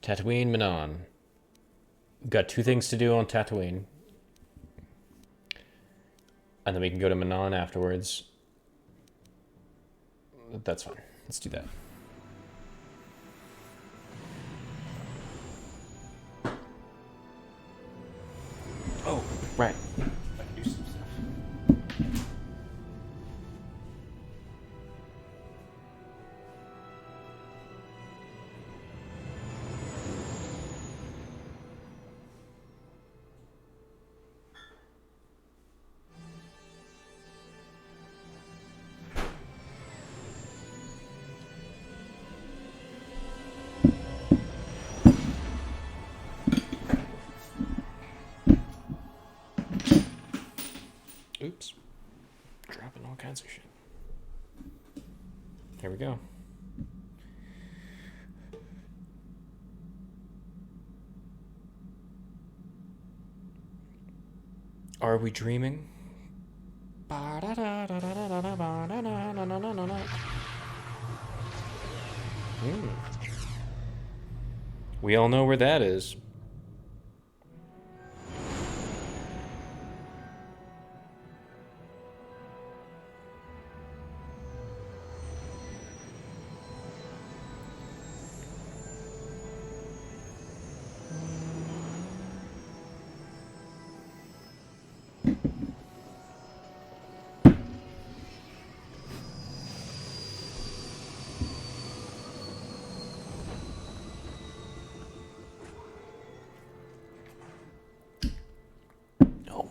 Tatooine, Manon. We've got 2 things to do on Tatooine. And then we can go to Manon afterwards. That's fine. Let's do that. Oh, right. I can do some stuff. Oops. Dropping all kinds of shit. Here we go. Are we dreaming? We all know where that is.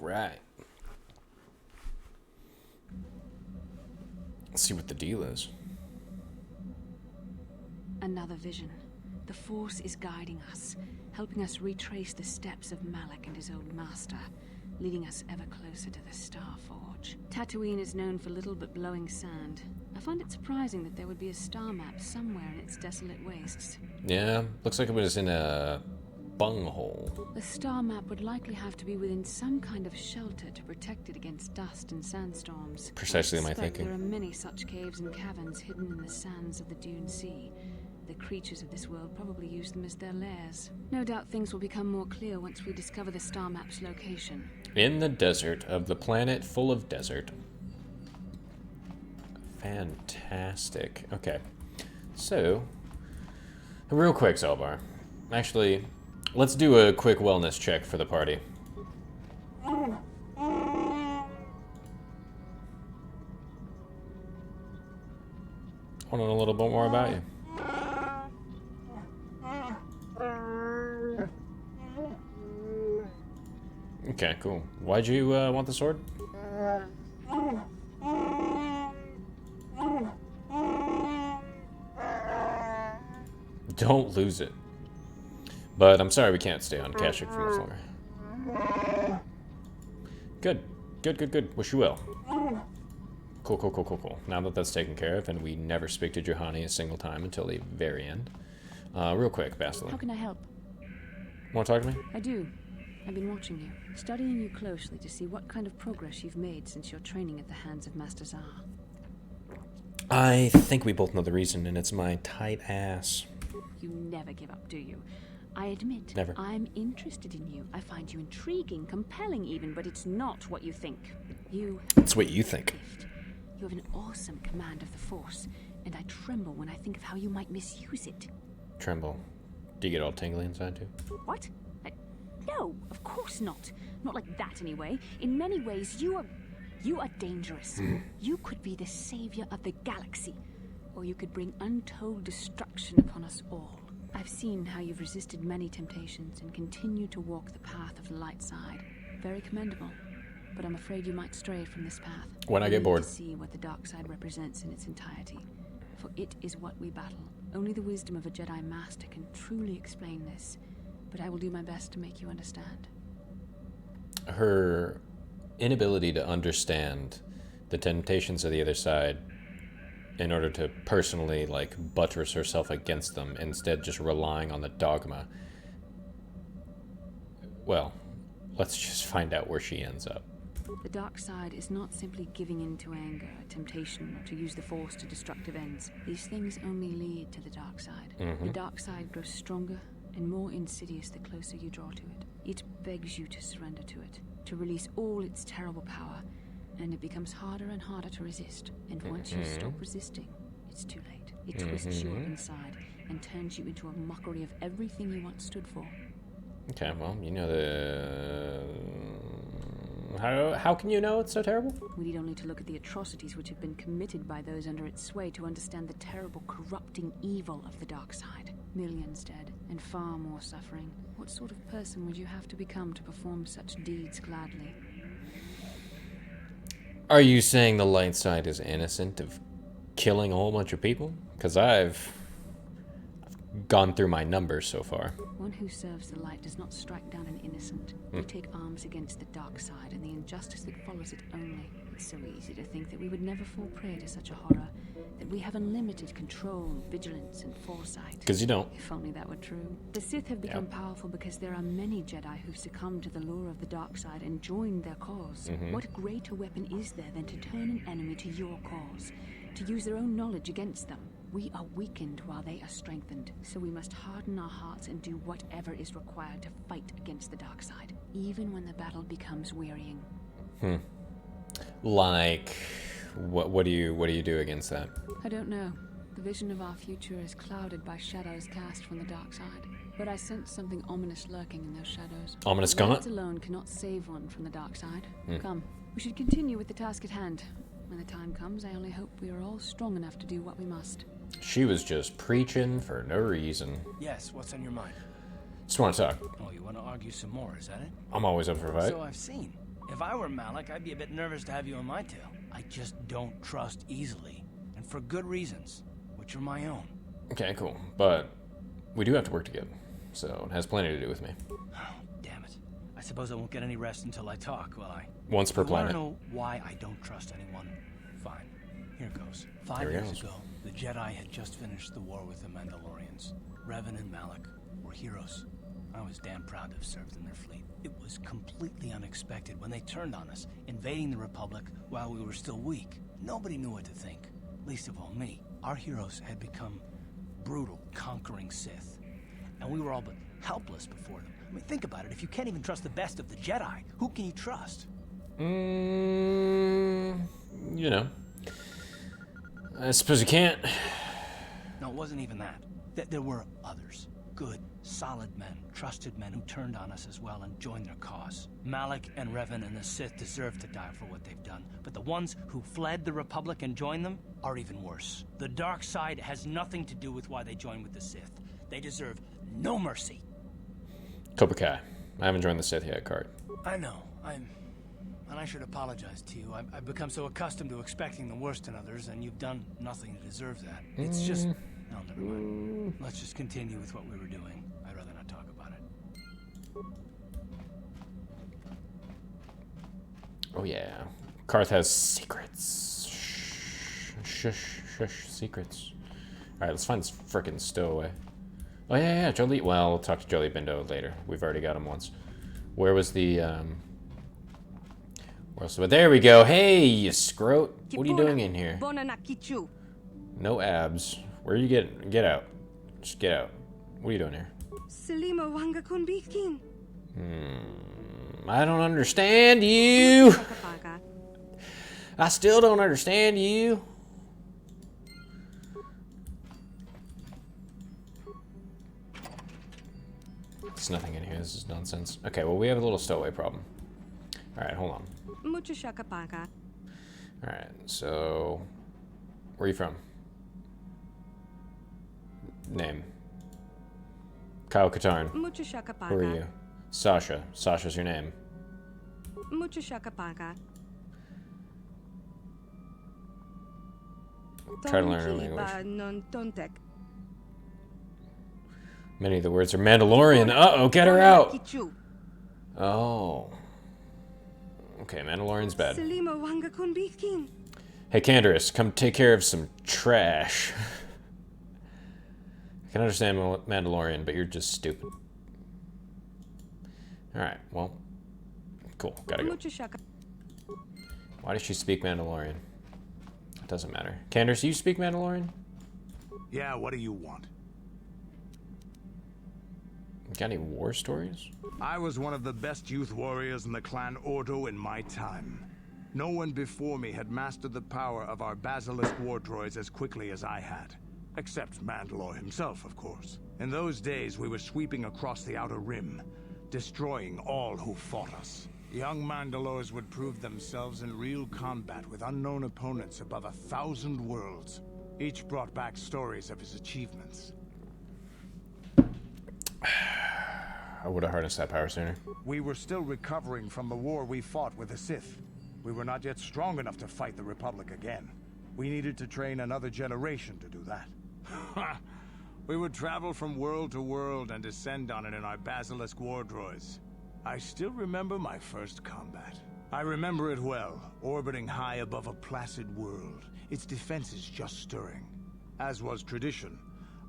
Right. Let's see what the deal is. Another vision. The Force is guiding us, helping us retrace the steps of Malak and his old master, leading us ever closer to the Star Forge. Tatooine is known for little but blowing sand. I find it surprising that there would be a star map somewhere in its desolate wastes. Yeah, looks like it was in a bunghole. The star map would likely have to be within some kind of shelter to protect it against dust and sandstorms. Precisely my I suspect thinking. There are many such caves and caverns hidden in the sands of the Dune Sea. The creatures of this world probably use them as their lairs. No doubt things will become more clear once we discover the star map's location. In the desert of the planet full of desert. Fantastic. Okay. So, real quick, Zelbar. Actually, let's do a quick wellness check for the party. Want to know a little bit more about you. Okay, cool. Why'd you want the sword? Don't lose it. But I'm sorry we can't stay on Kashyyyk for much longer. Good. Good. Wish you well. Cool. Now that that's taken care of, and we never speak to Juhani a single time until the very end. Real quick, Bastila. How can I help? Want to talk to me? I do. I've been watching you, studying you closely to see what kind of progress you've made since your training at the hands of Master Zar. I think we both know the reason, and it's my tight ass. You never give up, do you? I admit, Never. I'm interested in you. I find you intriguing, compelling even, but it's not what you think. It's what you think. You have an awesome command of the Force, and I tremble when I think of how you might misuse it. Tremble. Do you get all tingly inside, too? What? No, of course not. Not like that, anyway. In many ways, you are dangerous. You could be the savior of the galaxy, or you could bring untold destruction upon us all. I've seen how you've resisted many temptations and continue to walk the path of the light side. Very commendable. But I'm afraid you might stray from this path. When I get bored. To see what the dark side represents in its entirety. For it is what we battle. Only the wisdom of a Jedi Master can truly explain this. But I will do my best to make you understand. Her inability to understand the temptations of the other side in order to personally, buttress herself against them, instead just relying on the dogma. Well, let's just find out where she ends up. The dark side is not simply giving in to anger, temptation, or to use the Force to destructive ends. These things only lead to the dark side. The dark side grows stronger and more insidious the closer you draw to it. It begs you to surrender to it, to release all its terrible power, and it becomes harder and harder to resist. And once you stop resisting, it's too late. It twists you up inside and turns you into a mockery of everything you once stood for. Okay, well, you know the... How can you know it's so terrible? We need only to look at the atrocities which have been committed by those under its sway to understand the terrible, corrupting evil of the dark side. Millions dead, and far more suffering. What sort of person would you have to become to perform such deeds gladly? Are you saying the light side is innocent of killing a whole bunch of people? Because I've gone through my numbers so far. One who serves the light does not strike down an innocent. We take arms against the dark side and the injustice that follows it only. It's so easy to think that we would never fall prey to such a horror, that we have unlimited control, vigilance, and foresight. Because you don't. If only that were true. The Sith have become powerful because there are many Jedi who've succumbed to the lure of the dark side and joined their cause. What greater weapon is there than to turn an enemy to your cause, to use their own knowledge against them? We are weakened while they are strengthened, so we must harden our hearts and do whatever is required to fight against the dark side, even when the battle becomes wearying. Like, what do you do against that? I don't know. The vision of our future is clouded by shadows cast from the dark side. But I sense something ominous lurking in those shadows. Ominous Words comment? alone cannot save one from the dark side. Come, we should continue with the task at hand. When the time comes, I only hope we are all strong enough to do what we must. She was just preaching for no reason. Yes, what's on your mind? Just want to talk. Oh, you want to argue some more, is that it? I'm always up for a fight. So I've seen. If I were Malik, I'd be a bit nervous to have you on my tail. I just don't trust easily, and for good reasons, which are my own. Okay, cool. But we do have to work together, so it has plenty to do with me. Oh, damn it. I suppose I won't get any rest until I talk, will I? Once per You wanna planet. know why I don't trust anyone? Fine. Here goes. Here 5 it years goes. ago, the Jedi had just finished the war with the Mandalorians. Revan and Malik were heroes. I was damn proud to have served in their fleet. It was completely unexpected when they turned on us, invading the Republic while we were still weak. Nobody knew what to think, least of all me. Our heroes had become brutal, conquering Sith, and we were all but helpless before them. I mean, think about it. If you can't even trust the best of the Jedi, who can you trust? You know. I suppose you can't. No, it wasn't even that. There were others. Good, solid men, trusted men who turned on us as well and joined their cause. Malik and Revan and the Sith deserve to die for what they've done, but the ones who fled the Republic and joined them are even worse. The dark side has nothing to do with why they joined with the Sith. They deserve no mercy. Cobra Kai. I haven't joined the Sith yet, Card. I know. And I should apologize to you. I've become so accustomed to expecting the worst in others, and you've done nothing to deserve that. It's just... No, never mind. Let's just continue with what we were doing. I'd rather not talk about it. Oh yeah. Karth has secrets. Shush, secrets. Alright, let's find this frickin' stowaway. Oh yeah, Jolie. Well, we'll talk to Jolie Bindo later. We've already got him once. Where was the, where else? But there we go. Hey, you scrote. What are you doing in here? No abs. Where are you getting? Get out. Just get out. What are you doing here? I don't understand you. I still don't understand you. There's nothing in here. This is nonsense. Okay, well, we have a little stowaway problem. Alright, hold on. Alright, so... Where are you from? Name. Kyle Katarn. Who are you? Sasha. Sasha's your name. Try to learn her language. Many of the words are Mandalorian. Uh-oh, get her out! Oh. Okay, Mandalorian's bad. Hey, Canderous, come take care of some trash. I can understand Mandalorian, but you're just stupid. Alright, well. Cool, gotta go. Why does she speak Mandalorian? It doesn't matter. Canderous, you speak Mandalorian? Yeah, what do you want? Got any war stories? I was one of the best youth warriors in the clan Ordo in my time. No one before me had mastered the power of our basilisk war droids as quickly as I had. Except Mandalore himself, of course. In those days, we were sweeping across the Outer Rim, destroying all who fought us. Young Mandalores would prove themselves in real combat with unknown opponents above 1,000 worlds. Each brought back stories of his achievements. I would have harnessed that power sooner. We were still recovering from the war we fought with the Sith. We were not yet strong enough to fight the Republic again. We needed to train another generation to do that. We would travel from world to world and descend on it in our basilisk war droids. I still remember my first combat. I remember it well, orbiting high above a placid world, its defenses just stirring. As was tradition,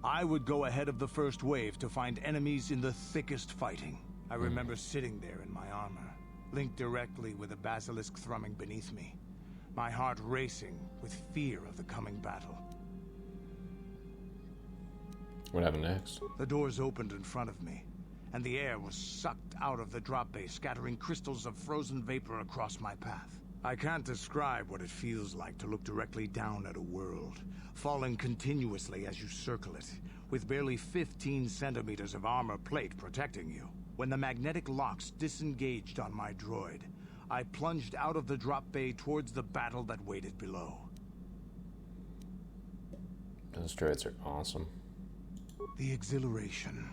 I would go ahead of the first wave to find enemies in the thickest fighting. I remember sitting there in my armor, linked directly with a basilisk thrumming beneath me, my heart racing with fear of the coming battle. What happened next? The doors opened in front of me, and the air was sucked out of the drop bay, scattering crystals of frozen vapor across my path. I can't describe what it feels like to look directly down at a world, falling continuously as you circle it, with barely 15 centimeters of armor plate protecting you. When the magnetic locks disengaged on my droid, I plunged out of the drop bay towards the battle that waited below. Those droids are awesome. The exhilaration,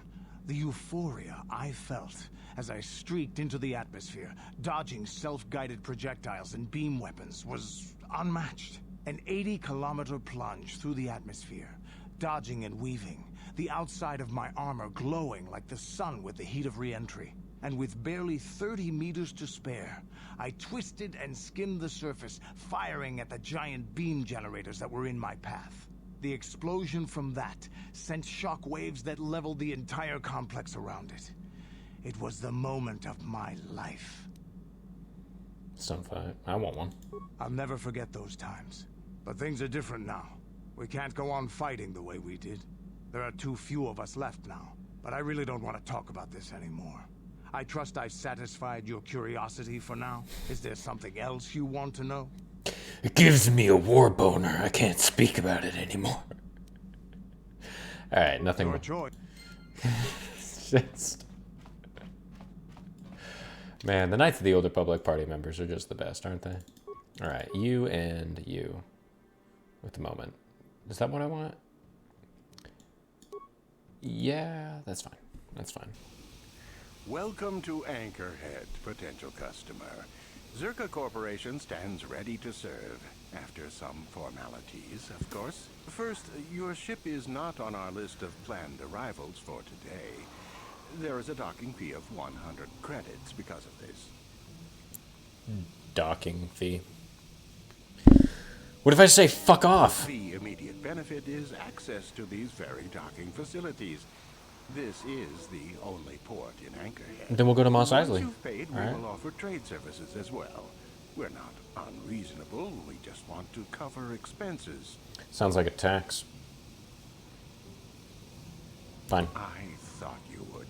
the euphoria I felt as I streaked into the atmosphere, dodging self-guided projectiles and beam weapons, was unmatched. An 80-kilometer plunge through the atmosphere, dodging and weaving, the outside of my armor glowing like the sun with the heat of re-entry. And with barely 30 meters to spare, I twisted and skimmed the surface, firing at the giant beam generators that were in my path. The explosion from that sent shock waves that leveled the entire complex around it. It was the moment of my life. Sunfight. I want one. I'll never forget those times. But things are different now. We can't go on fighting the way we did. There are too few of us left now. But I really don't want to talk about this anymore. I trust I've satisfied your curiosity for now. Is there something else you want to know? It gives me a war boner. I can't speak about it anymore. Alright, nothing more. Your choice. Just... Man, the Knights of the Old Republic party members are just the best, aren't they? Alright, you and you. With the moment. Is that what I want? Yeah, that's fine. That's fine. Welcome to Anchorhead, potential customer. Zerka Corporation stands ready to serve. After some formalities, of course. First, your ship is not on our list of planned arrivals for today. There is a docking fee of 100 credits because of this. Docking fee. What if I say fuck off? The immediate benefit is access to these very docking facilities. This is the only port in Anchorhead. Then we'll go to Mos Eisley. Once you've paid, we All right. will offer trade services as well. We're not unreasonable. We just want to cover expenses. Sounds like a tax. Fine. I thought you would.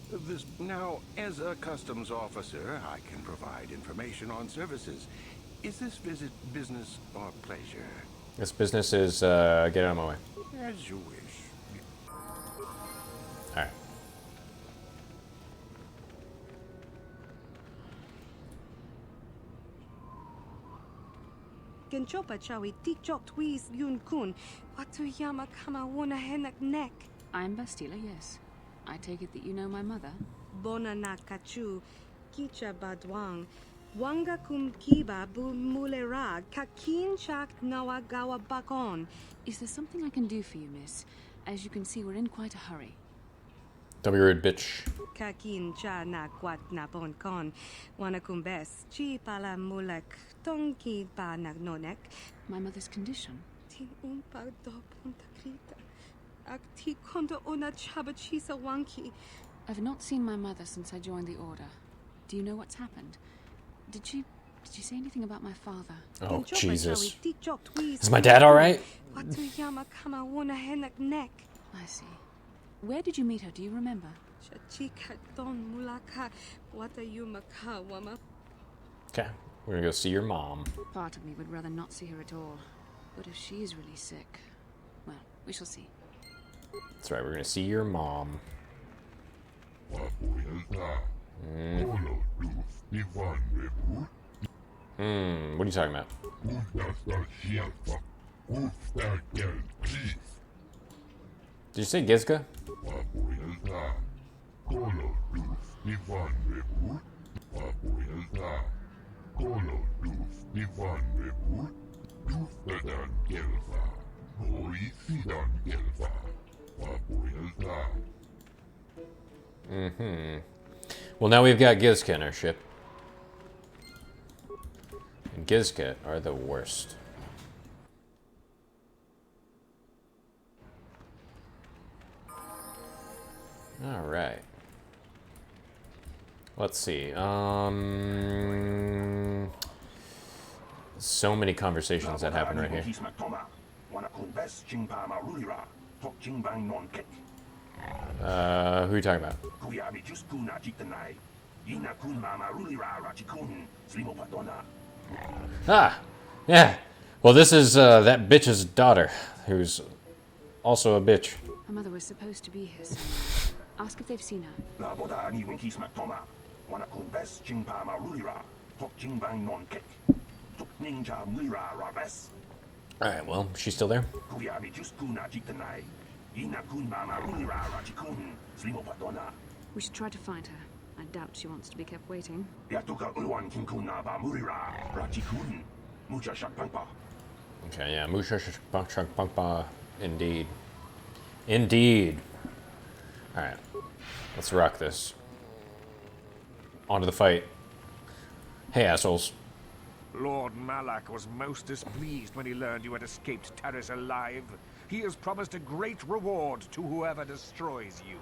Now, as a customs officer, I can provide information on services. Is this visit business or pleasure? This business is, get out of my way. As you wish. Alright. Genchopa chawi tikchok tweez yun kun. Watuyama kama wona henak nek. I'm Bastila, yes. I take it that you know my mother? Bona na kachu. Kicha badwang. Wanga kum kiba bu mulera. Kakin chak nawagawa bakon. Is there something I can do for you, miss? As you can see, we're in quite a hurry. Don't be rude, bitch. Kakin cha na kwat na bon kon. Wana kumbes. Chi pala mulak. Tonki pa nagnonek. My mother's condition? Ti umpa do punta krita. Ak ti kondo ona chabachisa wanki. I've not seen my mother since I joined the Order. Do you know what's happened? Did she say anything about my father? Oh, Jesus. Is Is my dad alright? I see. Where did you meet her? Do you remember? Shachika don mulaka watayumaka wama. Okay, we're gonna go see your mom. Part of me would rather not see her at all. But if she is really sick, well, we shall see. That's right, we're gonna see your mom. What are you talking about? Did you say Gizka? Well, now we've got Gizka in our ship. And Gizka are the worst. Alright. Let's see. So many conversations that happen right here. Who are you talking about? Ah! Yeah! Well, this is that bitch's daughter, who's also a bitch. Her mother was supposed to be here, so ask if they've seen her. Alright, well, she's still there? We should try to find her. I doubt she wants to be kept waiting. Okay, yeah, Musha Shakpangpa, indeed. Indeed. Alright, let's rock this. On to the fight. Hey, assholes. Lord Malak was most displeased when he learned you had escaped Taris alive. He has promised a great reward to whoever destroys you.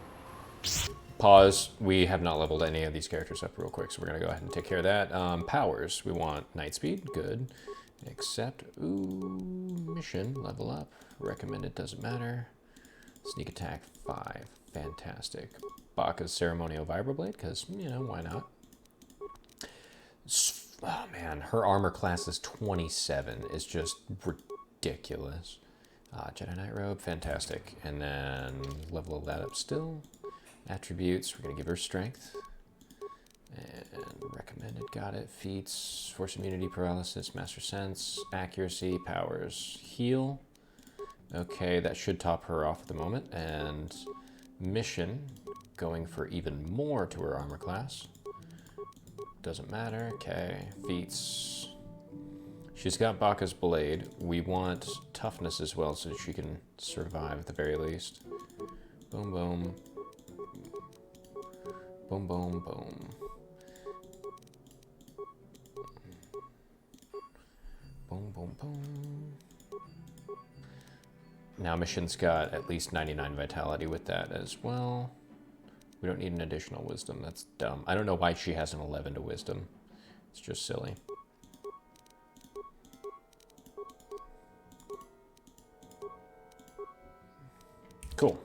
Pause. We have not leveled any of these characters up real quick, so we're going to go ahead and take care of that. Powers. We want Night Speed. Good. Accept. Ooh, mission. Level up. Recommended. Doesn't matter. Sneak attack 5. Fantastic. Baka's Ceremonial Vibroblade, because, you know, why not? Oh, man. Her armor class is 27. It's just ridiculous. Jedi Knight Robe. Fantastic. And then level that up still. Attributes, we're going to give her strength. And recommended, got it. Feats, force immunity, paralysis, master sense, accuracy, powers, heal. Okay, that should top her off at the moment. And mission, going for even more to her armor class. Doesn't matter. Okay, feats. She's got Baka's Blade. We want toughness as well so that she can survive at the very least. Boom, boom. Boom, boom, boom. Boom, boom, boom. Now mission's got at least 99 vitality with that as well. We don't need an additional wisdom. That's dumb. I don't know why she has an 11 to wisdom. It's just silly. Cool.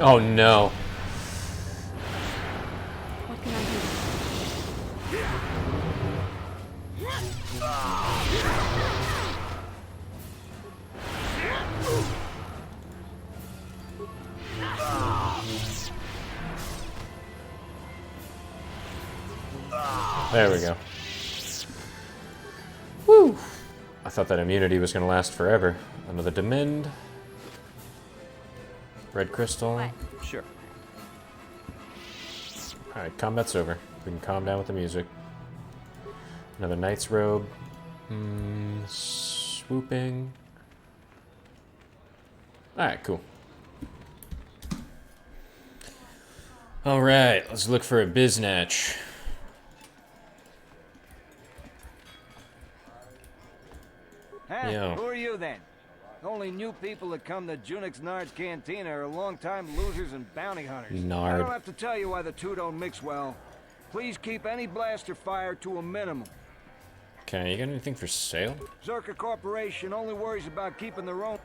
Oh no. What can I do? There we go. Woo! I thought that immunity was going to last forever. Another Demend. Red Crystal. Sure. Alright, combat's over. We can calm down with the music. Another Knight's Robe. Swooping. Alright, cool. Alright, let's look for a Biznatch. Yo. Who are you then? The only new people that come to Junix Nard's Cantina are long-time losers and bounty hunters. I Nard. don't have to tell you why the two don't mix well. Please keep any blaster fire to a minimum. Okay, you got anything for sale? Zerka Corporation only worries about keeping their own.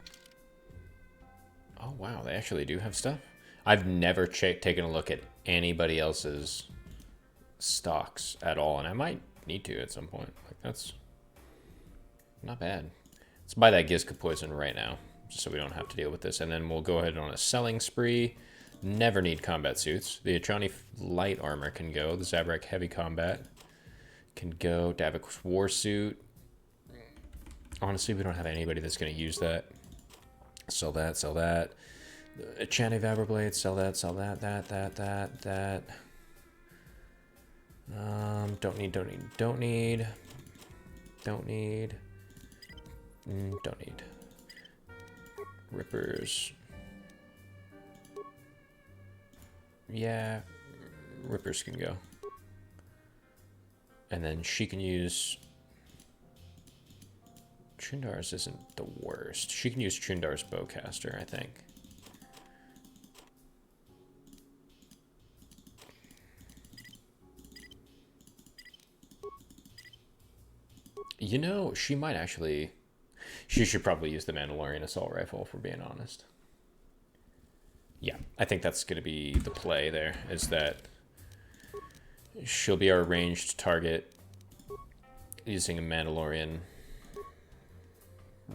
Oh wow, they actually do have stuff. I've never taken a look at anybody else's stocks at all, and I might need to at some point. Like, that's not bad. Let's buy that Gizka poison right now, just so we don't have to deal with this, and then we'll go ahead on a selling spree. Never need combat suits. The Atrani light armor can go. The Zabrak heavy combat can go. Davik war suit. Honestly, we don't have anybody that's going to use that. Sell that, sell that. Chani Vabberblade, sell that, that. Don't need. Rippers. Yeah, Rippers can go. And then she can use... Chundar's isn't the worst. She can use Chundar's bowcaster, I think. You know, she might actually... She should probably use the Mandalorian assault rifle, if we're being honest. Yeah, I think that's going to be the play there, is that she'll be our ranged target using a Mandalorian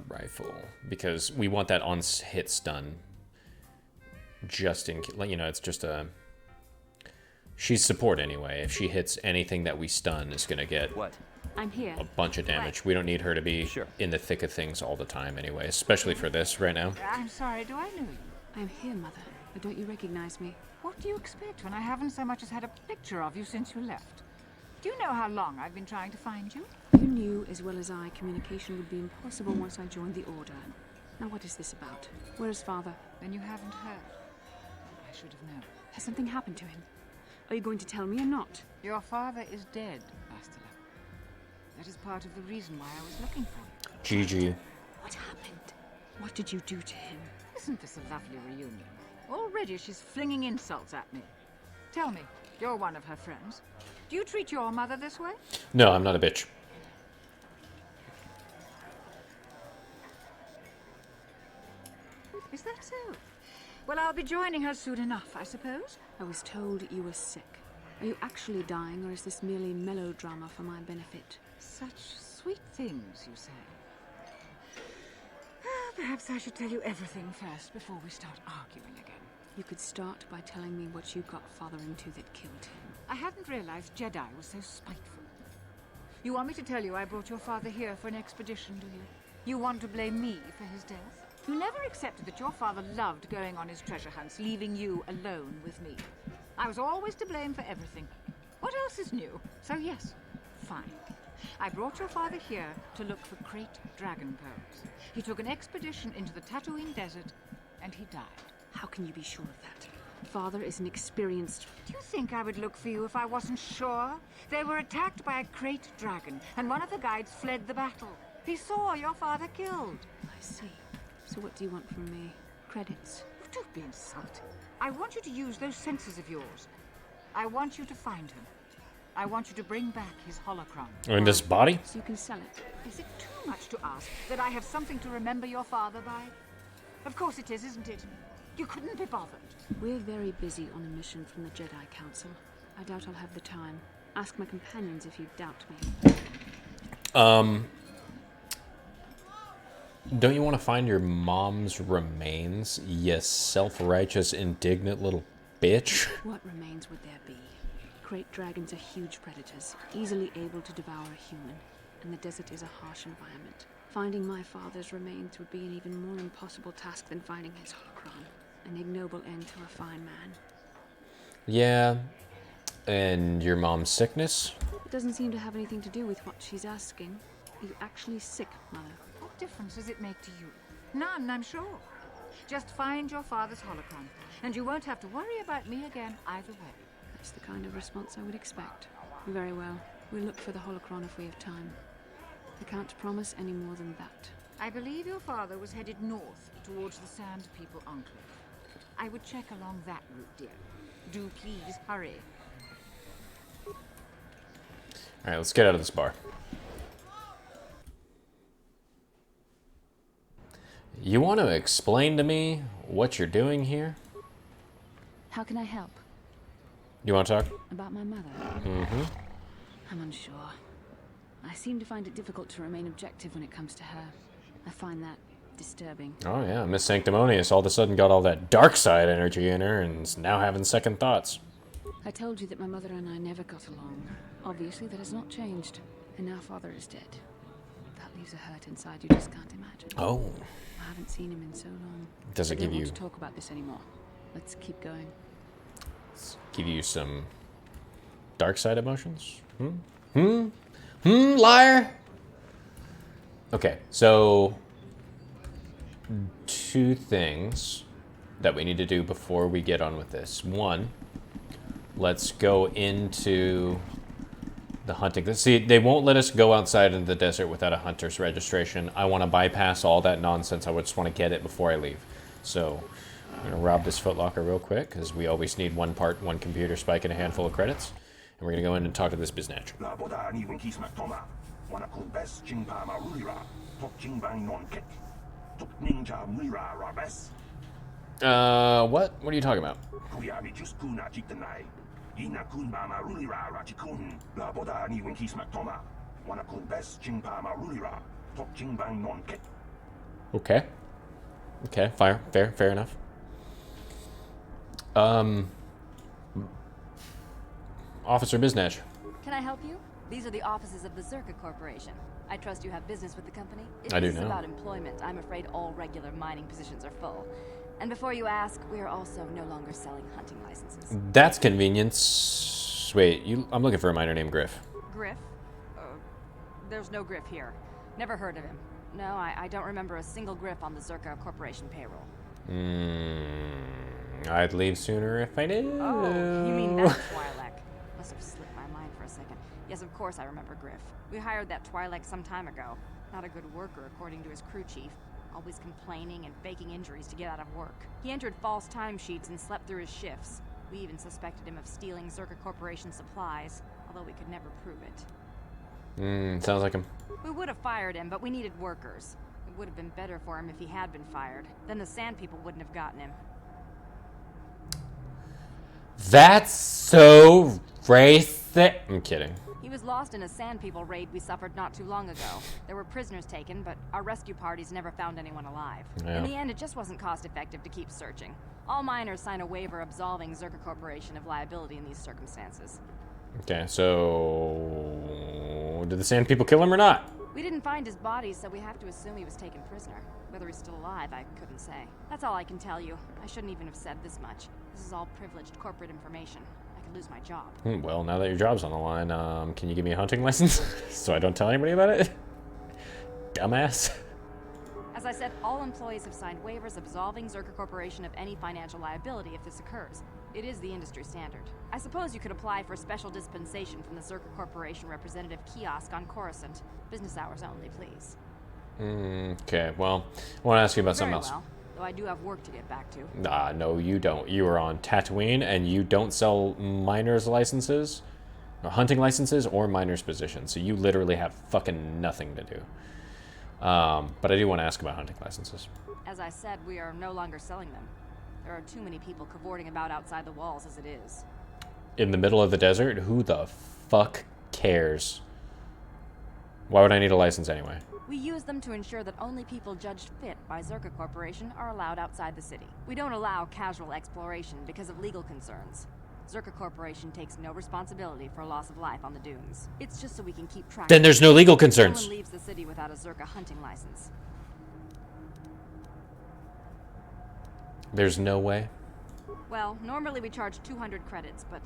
rifle, because we want that on hit stun, just in, you know, it's just a... She's support anyway. If she hits anything that we stun, is going to get... What? I'm here. A bunch of damage. We don't need her to be in the thick of things all the time anyway, especially for this right now. I'm sorry, do I know you? I'm here, Mother. But don't you recognize me? What do you expect when I haven't so much as had a picture of you since you left? Do you know how long I've been trying to find you? You knew as well as I communication would be impossible once I joined the Order. Now what is this about? Where is Father? Then you haven't heard. I should have known. Has something happened to him? Are you going to tell me or not? Your father is dead, Bastila. That is part of the reason why I was looking for you. GG. What happened? What did you do to him? Isn't this a lovely reunion? Already she's flinging insults at me. Tell me, you're one of her friends. Do you treat your mother this way? No, I'm not a bitch. Is that so? Well, I'll be joining her soon enough, I suppose. I was told you were sick. Are you actually dying, or is this merely melodrama for my benefit? Such sweet things, you say. Perhaps I should tell you everything first before we start arguing again. You could start by telling me what you got Father into that killed him. I hadn't realized Jedi was so spiteful. You want me to tell you I brought your father here for an expedition, do you? You want to blame me for his death? You never accepted that your father loved going on his treasure hunts, leaving you alone with me. I was always to blame for everything. What else is new? So yes, fine. I brought your father here to look for Krayt dragon pearls. He took an expedition into the Tatooine desert, and he died. How can you be sure of that? Father is an experienced... Do you think I would look for you if I wasn't sure? They were attacked by a Krayt dragon, and one of the guides fled the battle. He saw your father killed. I see. So what do you want from me? Credits? You don't be insulting. I want you to use those senses of yours. I want you to find him. I want you to bring back his holocron. In this body? So you can sell it. Is it too much to ask that I have something to remember your father by? Of course it is, isn't it? You couldn't be bothered. We're very busy on a mission from the Jedi Council. I doubt I'll have the time. Ask my companions if you doubt me. Don't you want to find your mom's remains, you self-righteous, indignant little bitch? What remains would there be? Krayt dragons are huge predators, easily able to devour a human, and the desert is a harsh environment. Finding my father's remains would be an even more impossible task than finding his holocron. An ignoble end to a fine man. Yeah. And your mom's sickness? It doesn't seem to have anything to do with what she's asking. Are you actually sick, Mother? What difference does it make to you? None, I'm sure. Just find your father's holocron, and you won't have to worry about me again either way. That's the kind of response I would expect. Very well. We'll look for the holocron if we have time. I can't promise any more than that. I believe your father was headed north towards the Sand People Enclave. I would check along that route, dear. Do please hurry. Alright, let's get out of this bar. You want to explain to me what you're doing here? How can I help? You want to talk? About my mother? Mm-hmm. I'm unsure. I seem to find it difficult to remain objective when it comes to her. I find that disturbing. Oh yeah, Miss Sanctimonious all of a sudden got all that dark side energy in her and is now having second thoughts. I told you that my mother and I never got along. Obviously, that has not changed. And now father is dead. That leaves a hurt inside you just can't imagine. Oh. I haven't seen him in so long. Does it I give don't you... want to talk about this anymore. Let's keep going. Give you some dark side emotions? Liar? Okay, so... two things that we need to do before we get on with this. One, let's go into the hunting. See, they won't let us go outside into the desert without a hunter's registration. I want to bypass all that nonsense. I just want to get it before I leave. So, I'm going to rob this footlocker real quick, because we always need one part, one computer spike, and a handful of credits. And we're going to go in and talk to this biznatch. What? What are you talking about? Okay. Okay, fair enough. Officer Biznatch. Can I help you? These are the offices of the Zerka Corporation. I trust you have business with the company? If I do this is know. about employment, I'm afraid all regular mining positions are full. And before you ask, we are also no longer selling hunting licenses. That's convenience. Wait, I'm looking for a miner named Griff. Griff? There's no Griff here. Never heard of him. No, I don't remember a single Griff on the Zerka Corporation payroll. I'd leave sooner if I did. Oh, you mean that Twi'lek. Must have slipped my mind for a second. Yes, of course I remember Griff. We hired that Twi'lek some time ago. Not a good worker, according to his crew chief. Always complaining and faking injuries to get out of work. He entered false timesheets and slept through his shifts. We even suspected him of stealing Zerka Corporation supplies, although we could never prove it. Sounds like him. We would have fired him, but we needed workers. It would have been better for him if he had been fired. Then the Sand People wouldn't have gotten him. That's so racist. I'm kidding. He was lost in a Sand People raid we suffered not too long ago. There were prisoners taken, but our rescue parties never found anyone alive. Yeah. In the end, it just wasn't cost-effective to keep searching. All miners sign a waiver absolving Zerka Corporation of liability in these circumstances. Okay, so... did the Sand People kill him or not? We didn't find his body, so we have to assume he was taken prisoner. Whether he's still alive, I couldn't say. That's all I can tell you. I shouldn't even have said this much. This is all privileged corporate information. I could lose my job. Well, now that your job's on the line, can you give me a hunting license so I don't tell anybody about it? Dumbass. As I said, all employees have signed waivers absolving Zerka Corporation of any financial liability if this occurs. It is the industry standard. I suppose you could apply for special dispensation from the Zerka Corporation representative kiosk on Coruscant. Business hours only, please. Okay, well, I want to ask you about something else. Well, though I do have work to get back to. No, you don't. You are on Tatooine, and you don't sell miners' licenses, or hunting licenses, or miners' positions. So you literally have fucking nothing to do. But I do want to ask about hunting licenses. As I said, we are no longer selling them. There are too many people cavorting about outside the walls as it is. In the middle of the desert? Who the fuck cares? Why would I need a license anyway? We use them to ensure that only people judged fit by Zerka Corporation are allowed outside the city. We don't allow casual exploration because of legal concerns. Zerka Corporation takes no responsibility for loss of life on the dunes. It's just so we can keep track. Then there's no legal concerns. No one leaves the city without a Zerka hunting license. There's no way. Well, normally we charge 200 credits, but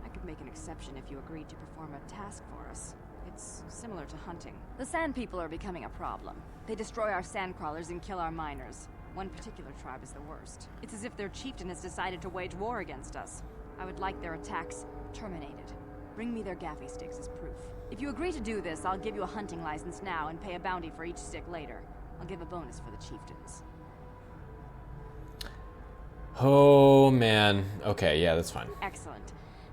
I could make an exception if you agreed to perform a task for us. It's similar to hunting. The Sand People are becoming a problem. They destroy our sandcrawlers and kill our miners. One particular tribe is the worst. It's as if their chieftain has decided to wage war against us. I would like their attacks terminated. Bring me their gaffy sticks as proof. If you agree to do this, I'll give you a hunting license now and pay a bounty for each stick later. I'll give a bonus for the chieftains. Oh, man. Okay, yeah, that's fine. Excellent.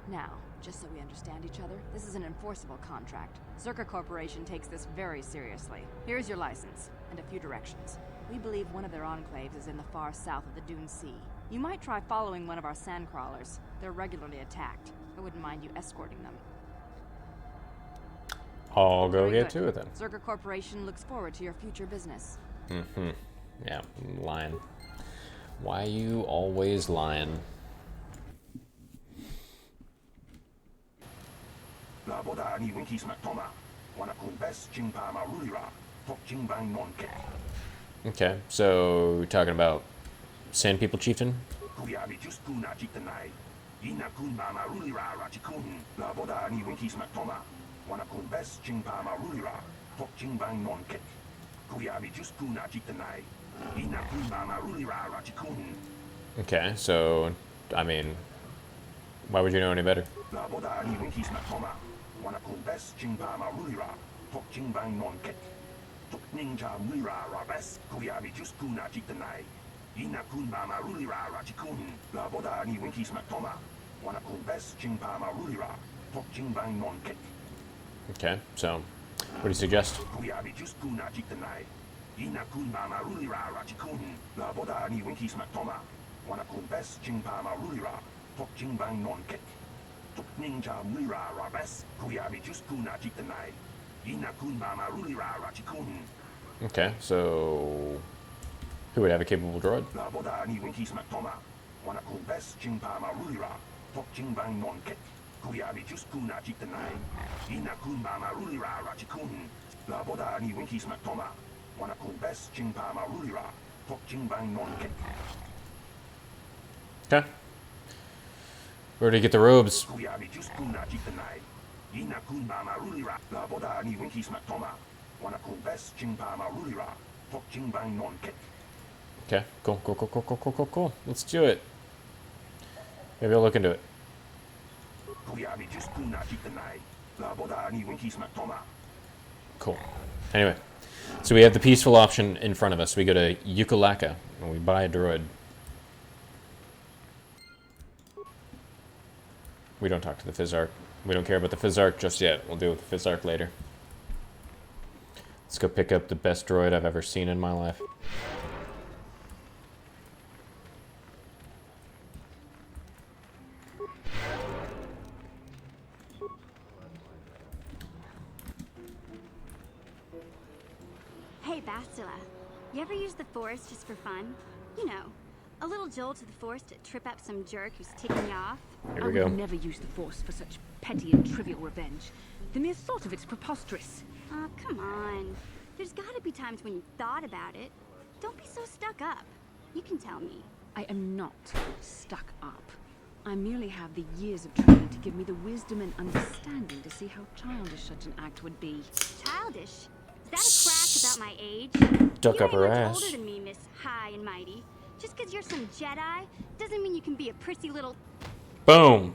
Now, just so we understand each other, this is an enforceable contract. Zerka Corporation takes this very seriously. Here's your license, and a few directions. We believe one of their enclaves is in the far south of the Dune Sea. You might try following one of our sandcrawlers. They're regularly attacked. I wouldn't mind you escorting them. I'll go Very get good. to it then. Zerka Corporation looks forward to your future business. Mm-hmm. Yeah, I'm lying. Why you always lying? Okay, so we're talking about Sand People Chieftain? Okay, so, I mean, why would you know any better? Okay, so, what do you suggest? Okay, so who would have a capable droid? Okay. Where do you get the robes? Okay, cool. Let's do it. Maybe I'll look into it. Cool. Anyway, so we have the peaceful option in front of us. We go to Yukalaka and we buy a droid. We don't talk to the Fizzark. We don't care about the Fizzark just yet. We'll deal with the Fizzark later. Let's go pick up the best droid I've ever seen in my life. Hey, Bastila. You ever use the Force just for fun? You know, a little jolt to the Force to trip up some jerk who's ticking you off? Here we go. I would never use the Force for such petty and trivial revenge. The mere thought of it's preposterous. Oh, come on. There's gotta be times when you thought about it. Don't be so stuck up. You can tell me. I am not stuck up. I merely have the years of training to give me the wisdom and understanding to see how childish such an act would be. Childish? Is that a crack about my age? Duck you up her ain't much ass. older than me, Miss High and Mighty. Just because you're some Jedi doesn't mean you can be a prissy little... Boom.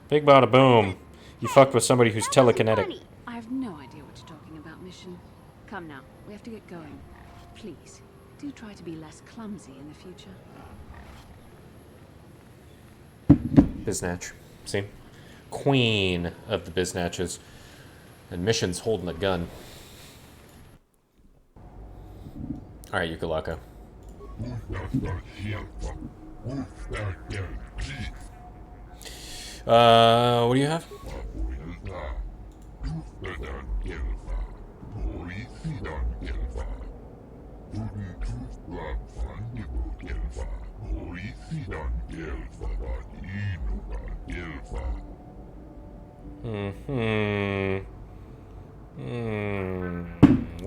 Big bada boom. You fucked with somebody who's That wasn't telekinetic. funny. I have no idea what you're talking about, Mission. Come now, we have to get going. Please, do try to be less clumsy in the future. Biznatch. See? Queen of the Biznatches. And Mission's holding a gun. Alright, Yukalaka. What do you have?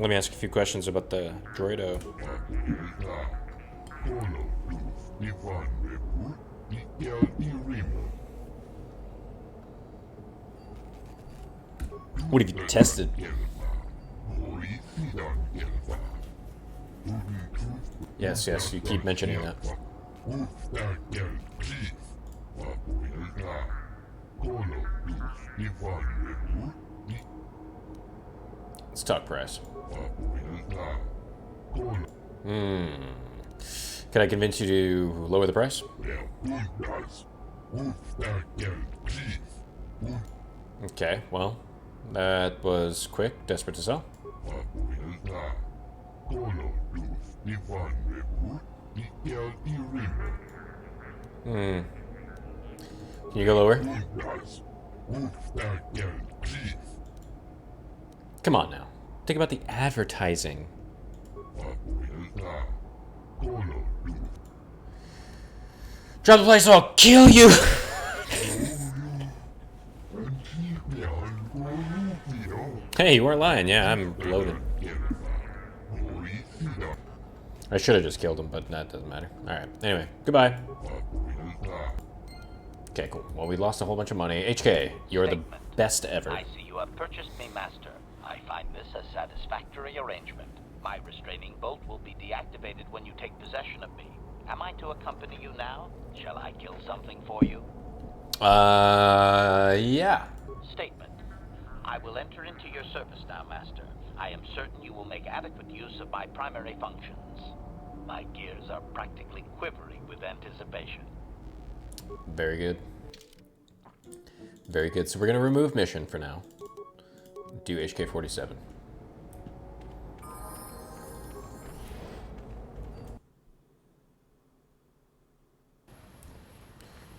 Let me ask you a few questions about the droido. What have you tested? Yes, you keep mentioning that. Let's talk price. Can I convince you to lower the price? Okay, well, that was quick. Desperate to sell. Can you go lower? Come on now. Think about the advertising. Drop the place or I'll kill you! Hey, you weren't lying. Yeah, I'm loaded. I should have just killed him, but that doesn't matter. Alright, anyway, goodbye. Okay, cool. Well, we lost a whole bunch of money. HK, you're the best ever. I see you have purchased me, Master. I find this a satisfactory arrangement. My restraining bolt will be deactivated when you take possession of me. Am I to accompany you now? Shall I kill something for you? Yeah. Statement. I will enter into your service now, Master. I am certain you will make adequate use of my primary functions. My gears are practically quivering with anticipation. Very good. Very good. So we're going to remove mission for now. Do HK-47.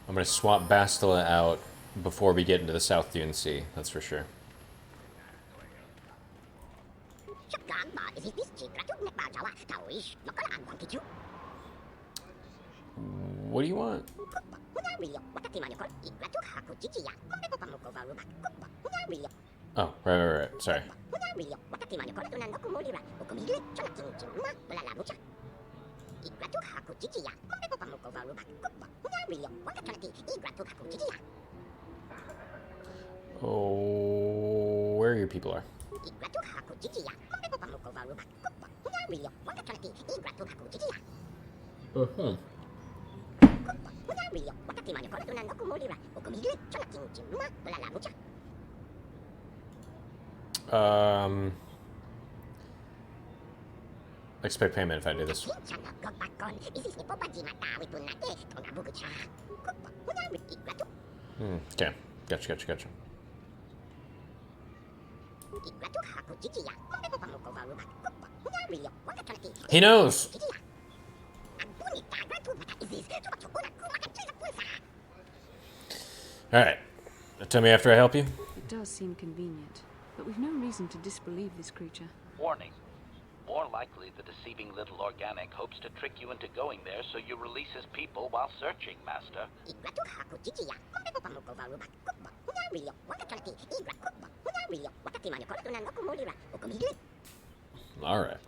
I'm going to swap Bastila out before we get into the South Dune Sea. That's for sure. What do you want? Oh, right. Sorry. Oh, where your people are. Uh-huh. Expect payment if I do this. Okay. Gotcha. He knows! Alright. Tell me after I help you. It does seem convenient, but we've no reason to disbelieve this creature. Warning. More likely, the deceiving little organic hopes to trick you into going there so you release his people while searching, Master. Alright.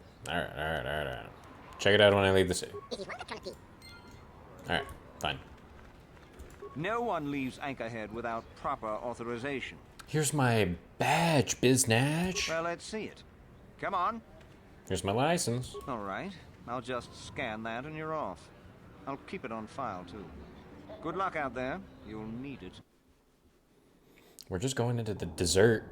Check it out when I leave the city. Alright, fine. No one leaves Anchorhead without proper authorization. Here's my badge, Biznatch. Well, let's see it. Come on. Here's my license. All right. I'll just scan that and you're off. I'll keep it on file, too. Good luck out there. You'll need it. We're just going into the desert.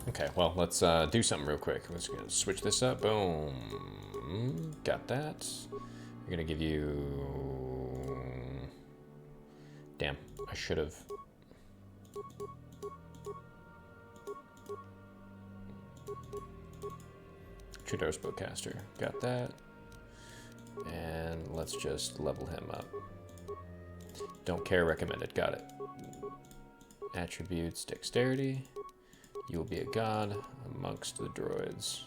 Okay, well, let's do something real quick. Let's switch this up. Boom. Got that. We're gonna give you... Damn, I should have... Trudeau's Bowcaster. Got that. And let's just level him up. Don't care, recommended. Got it. Attributes, dexterity. You will be a god amongst the droids.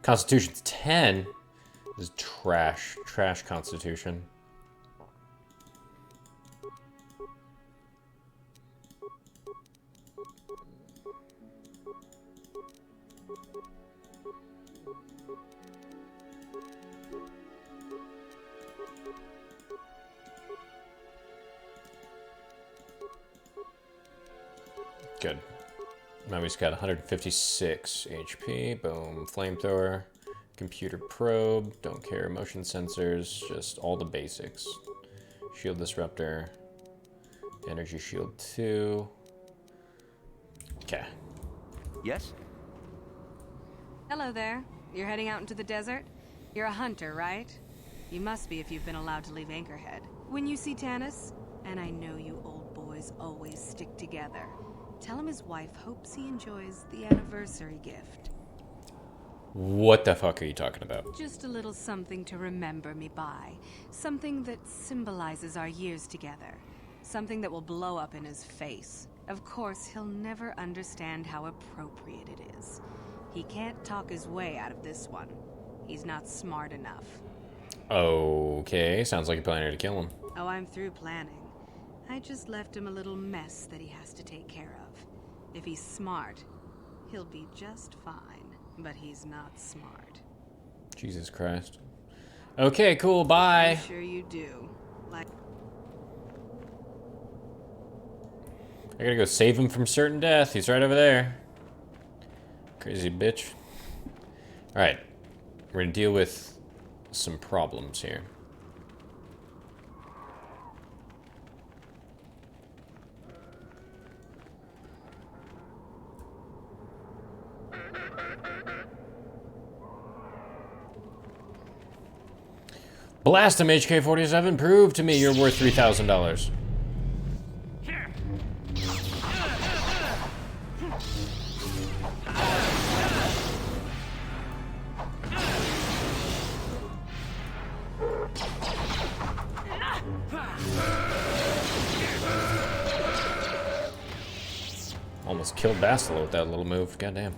Constitution's 10? This is trash. Trash constitution. Good. Now he's got 156 HP. Boom. Flamethrower. Computer probe. Don't care. Motion sensors. Just all the basics. Shield disruptor. Energy shield 2. Okay. Yes? Hello there. You're heading out into the desert? You're a hunter, right? You must be if you've been allowed to leave Anchorhead. When you see Tanis, and I know you old boys always stick together, tell him his wife hopes he enjoys the anniversary gift. What the fuck are you talking about? Just a little something to remember me by. Something that symbolizes our years together. Something that will blow up in his face. Of course, he'll never understand how appropriate it is. He can't talk his way out of this one. He's not smart enough. Okay, sounds like you're planning to kill him. Oh, I'm through planning. I just left him a little mess that he has to take care of. If he's smart, he'll be just fine. But he's not smart. Jesus Christ. Okay, cool, bye. I'm sure you do. Like... I gotta go save him from certain death. He's right over there. Crazy bitch. Alright. We're gonna deal with some problems here. Blast him, HK-47. Prove to me you're worth $3,000. Almost killed Bastila with that little move. Goddamn.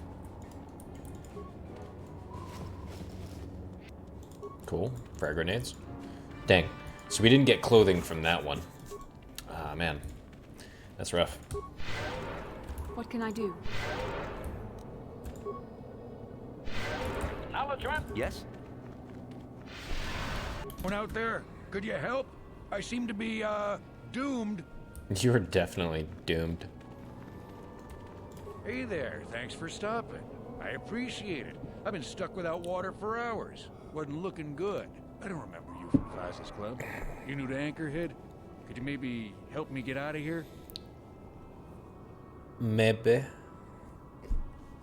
Cool. Frag grenades. Dang. So we didn't get clothing from that one. Ah, man. That's rough. What can I do? Acknowledgement? Yes? One out there. Could you help? I seem to be, doomed. You're definitely doomed. Hey there. Thanks for stopping. I appreciate it. I've been stuck without water for hours. Wasn't looking good. I don't remember you from Class's Club. You new to Anchorhead? Could you maybe help me get out of here? Maybe.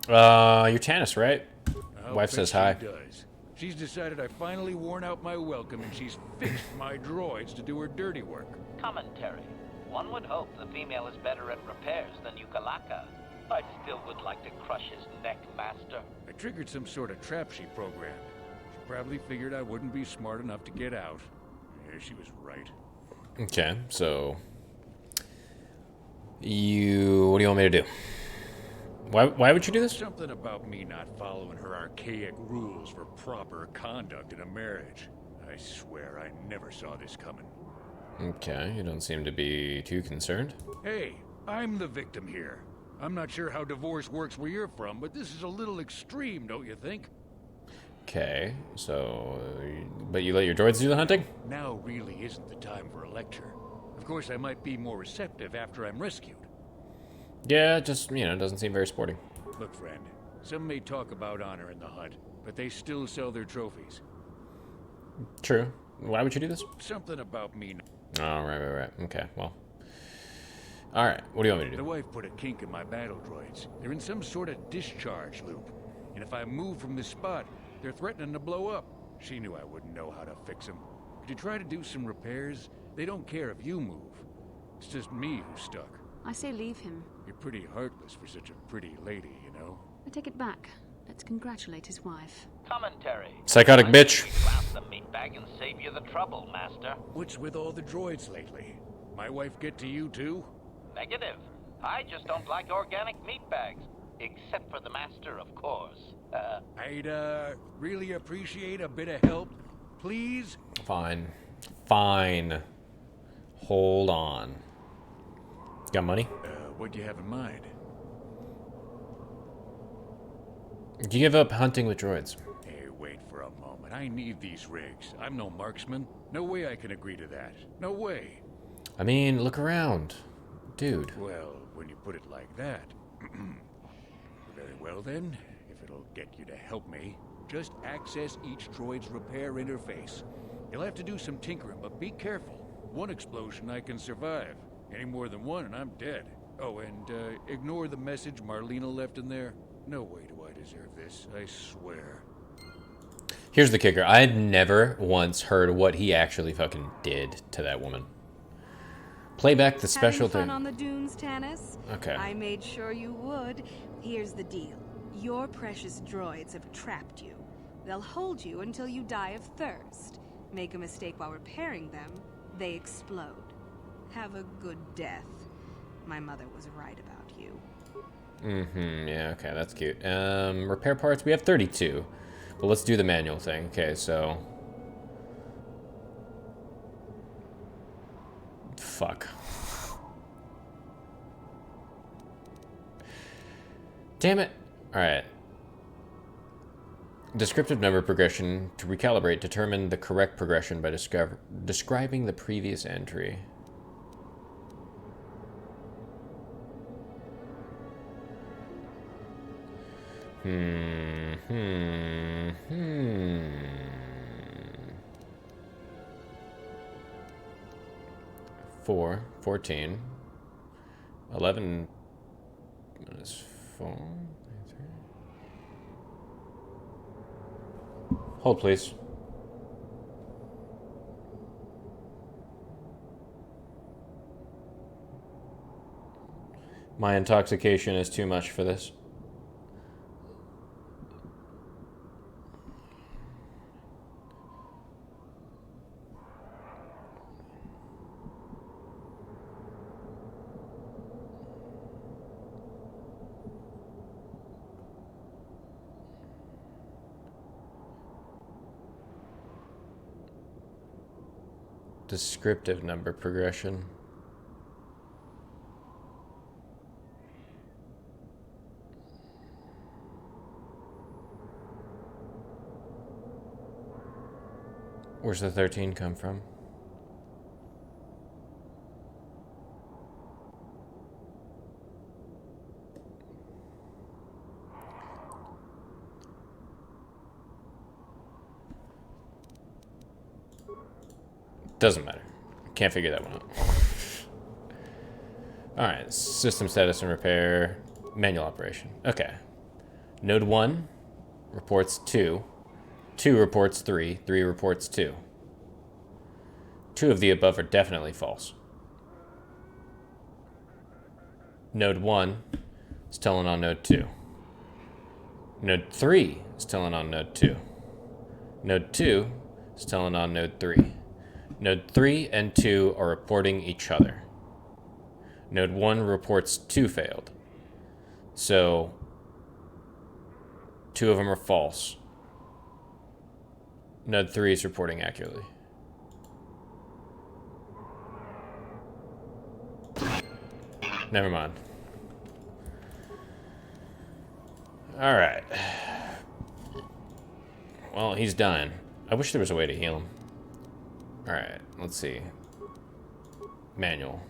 You're Tanis, right? Wife says hi. She does. She's decided I finally worn out my welcome and she's fixed my droids to do her dirty work. Commentary. One would hope the female is better at repairs than Yukalaka. I still would like to crush his neck, Master. I triggered some sort of trap she programmed. She probably figured I wouldn't be smart enough to get out. Yeah, she was right. Okay, so... What do you want me to do? Why would you do this? Something about me not following her archaic rules for proper conduct in a marriage. I swear I never saw this coming. Okay, you don't seem to be too concerned. Hey, I'm the victim here. I'm not sure how divorce works where you're from, but this is a little extreme, don't you think? Okay, so... But you let your droids do the hunting? Now really isn't the time for a lecture. Of course, I might be more receptive after I'm rescued. Yeah, just, you know, it doesn't seem very sporting. Look, friend, some may talk about honor in the hut, but they still sell their trophies. True. Why would you do this? Something about me... Oh, right. Okay, well... Alright, what do you want me to do? The wife put a kink in my battle droids. They're in some sort of discharge loop. And if I move from this spot, they're threatening to blow up. She knew I wouldn't know how to fix them. Could you try to do some repairs? They don't care if you move. It's just me who's stuck. I say leave him. You're pretty heartless for such a pretty lady, you know? I take it back. Let's congratulate his wife. Commentary. Psychotic bitch. Grab the meat bag and save you the trouble, Master. What's with all the droids lately? My wife get to you too? Negative. I just don't like organic meat bags. Except for the Master, of course. I'd, really appreciate a bit of help. Please? Fine. Hold on. Got money? What do you have in mind? You give up hunting with droids. Hey, wait for a moment. I need these rigs. I'm no marksman. No way I can agree to that. No way. I mean, look around. Dude. Well, when you put it like that... Very well then, if it'll get you to help me, just access each droid's repair interface. You'll have to do some tinkering, but be careful. One explosion I can survive. Any more than one and I'm dead. Oh, and ignore the message Marlena left in there. No way do I deserve this, I swear. Here's the kicker. I had never once heard what he actually fucking did to that woman. Play back the special Having fun thing. on the dunes, Tanis? Okay. I made sure you would. Here's the deal. Your precious droids have trapped you. They'll hold you until you die of thirst. Make a mistake while repairing them, they explode. Have a good death. My mother was right about you. Mm-hmm. Yeah, okay, that's cute. Repair parts, we have 32. Well, let's do the manual thing. Okay, so... Fuck. Damn it. Alright. Descriptive number progression. To recalibrate, determine the correct progression by describing the previous entry. Four, 14, 11 minus 4, 3. Hold, please. My intoxication is too much for this. Descriptive number progression. Where's the 13 come from? Doesn't matter. Can't figure that one out. Alright, system status and repair. Manual operation. Okay. Node 1 reports 2. 2 reports 3. 3 reports 2. 2 of the above are definitely false. Node 1 is telling on node 2. Node 3 is telling on node 2. Node 2 is telling on node 3. Node 3 and 2 are reporting each other. Node 1 reports 2 failed. So, 2 of them are false. Node 3 is reporting accurately. Never mind. Alright. Well, he's dying. I wish there was a way to heal him. Alright, let's see. Manual.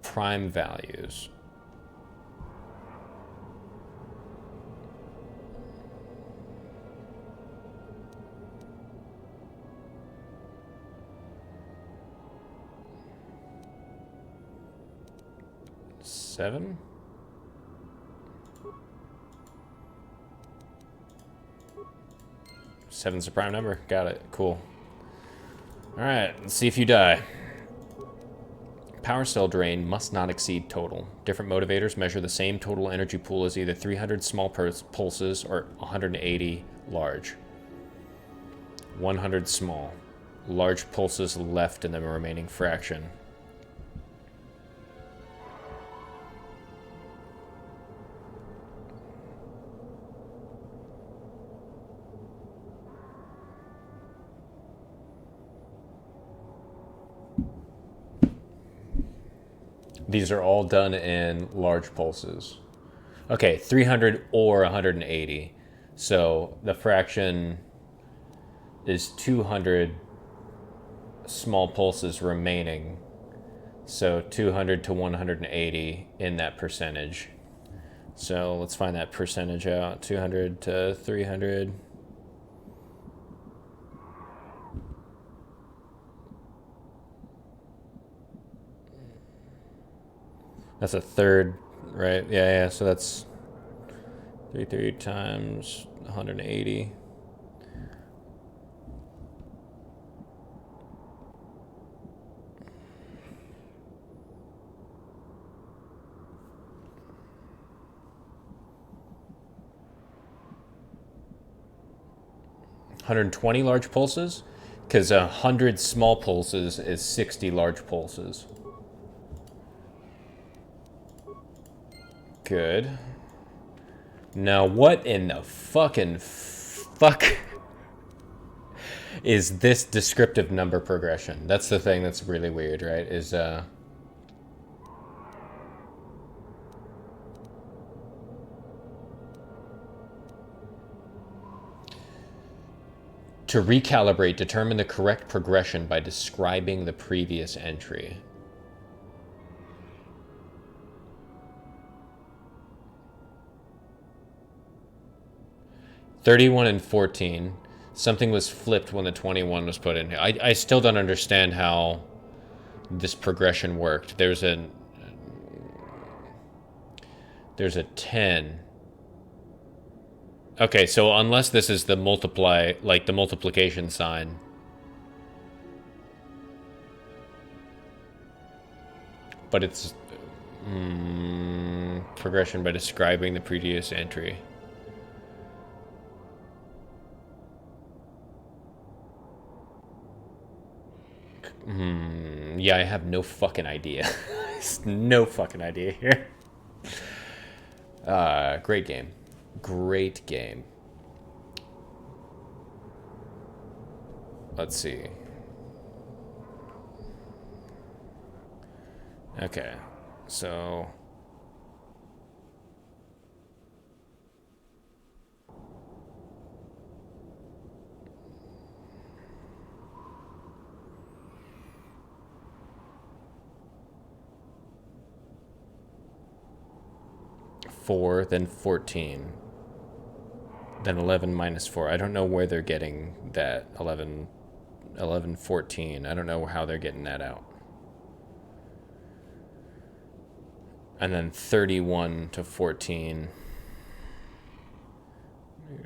Prime values. Seven? Seven's a prime number. Got it. Cool. Alright, let's see if you die. Power cell drain must not exceed total. Different motivators measure the same total energy pool as either 300 small pulses or 180 large. 100 small. Large pulses left in the remaining fraction. These are all done in large pulses. Okay, 300 or 180. So the fraction is 200 small pulses remaining. So 200 to 180 in that percentage. So let's find that percentage out. 200 to 300. That's a third, right? Yeah, so that's 3 times 180. 120 large pulses? Because 100 small pulses is 60 large pulses. Good. Now, what in the fucking fuck is this descriptive number progression? That's the thing that's really weird, right? Is, to recalibrate, determine the correct progression by describing the previous entry. (31 and 14). Something was flipped when the 21 was put in. I still don't understand how this progression worked. There's a 10. Okay, so unless this is the multiply, like the multiplication sign. But it's progression by describing the previous entry. Yeah, I have no fucking idea. No fucking idea here. Great game. Great game. Let's see. Okay, so... Four, then 14. Then 11 minus 4. I don't know where they're getting that 11, 14. I don't know how they're getting that out. And then 31 to 14.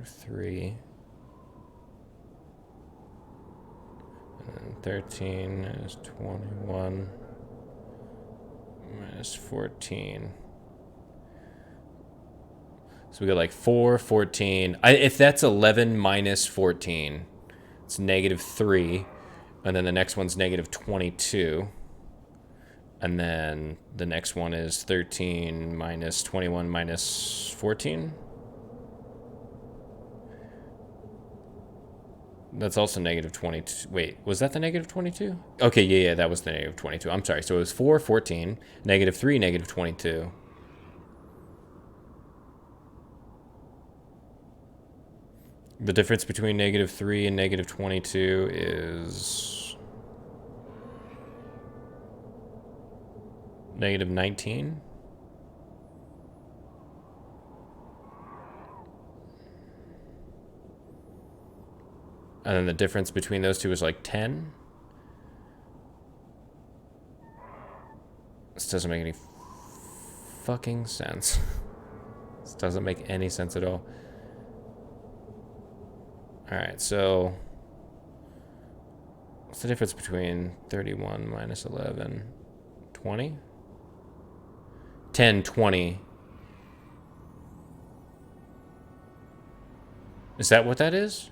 3. And then 13 is 21 minus 14. So we got like 4, 14. If that's 11 minus 14, it's negative 3. And then the next one's negative 22. And then the next one is 13 minus 21 minus 14. That's also negative 22. Wait, was that the negative 22? Okay, yeah, that was the negative 22. I'm sorry. So it was 4, 14, negative 3, negative 22. The difference between negative 3 and negative 22 is negative 19. And then the difference between those two is like 10. This doesn't make any fucking sense. This doesn't make any sense at all. Alright, so what's the difference between 31 minus 11? 20? 10, 20. Is that what that is?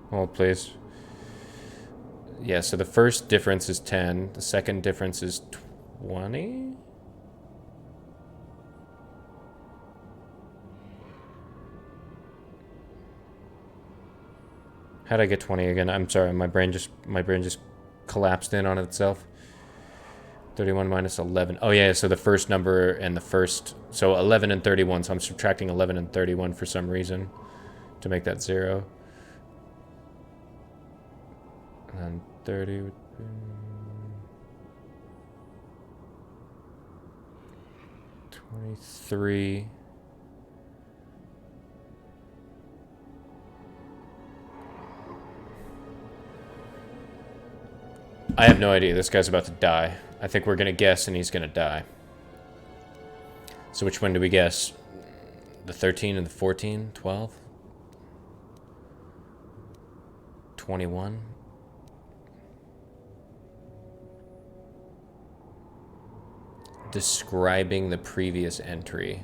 Hold, please. Yeah, so the first difference is 10. The second difference is 20? How'd I get 20 again? I'm sorry, my brain just collapsed in on itself. 31 minus 11. Oh yeah, so the first number and the first, so 11 and 31, so I'm subtracting 11 and 31 for some reason to make that 0. And then 30 would be 23. I have no idea. This guy's about to die. I think we're gonna guess and he's gonna die. So which one do we guess? The 13 and the 14? 12? 21? Describing the previous entry.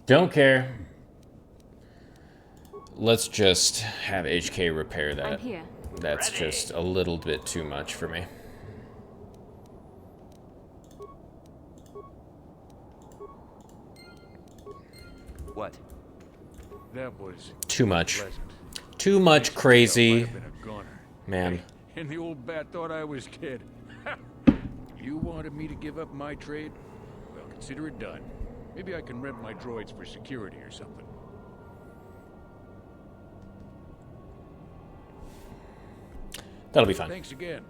Don't care. Let's just have HK repair that. I'm here. That's Ready. just a little bit too much for me. What? That was Too much. pleasant. Too much crazy. Might have been a goner. Man. And the old bat thought I was dead. You wanted me to give up my trade? Well, consider it done. Maybe I can rent my droids for security or something. That'll be fun. Thanks again.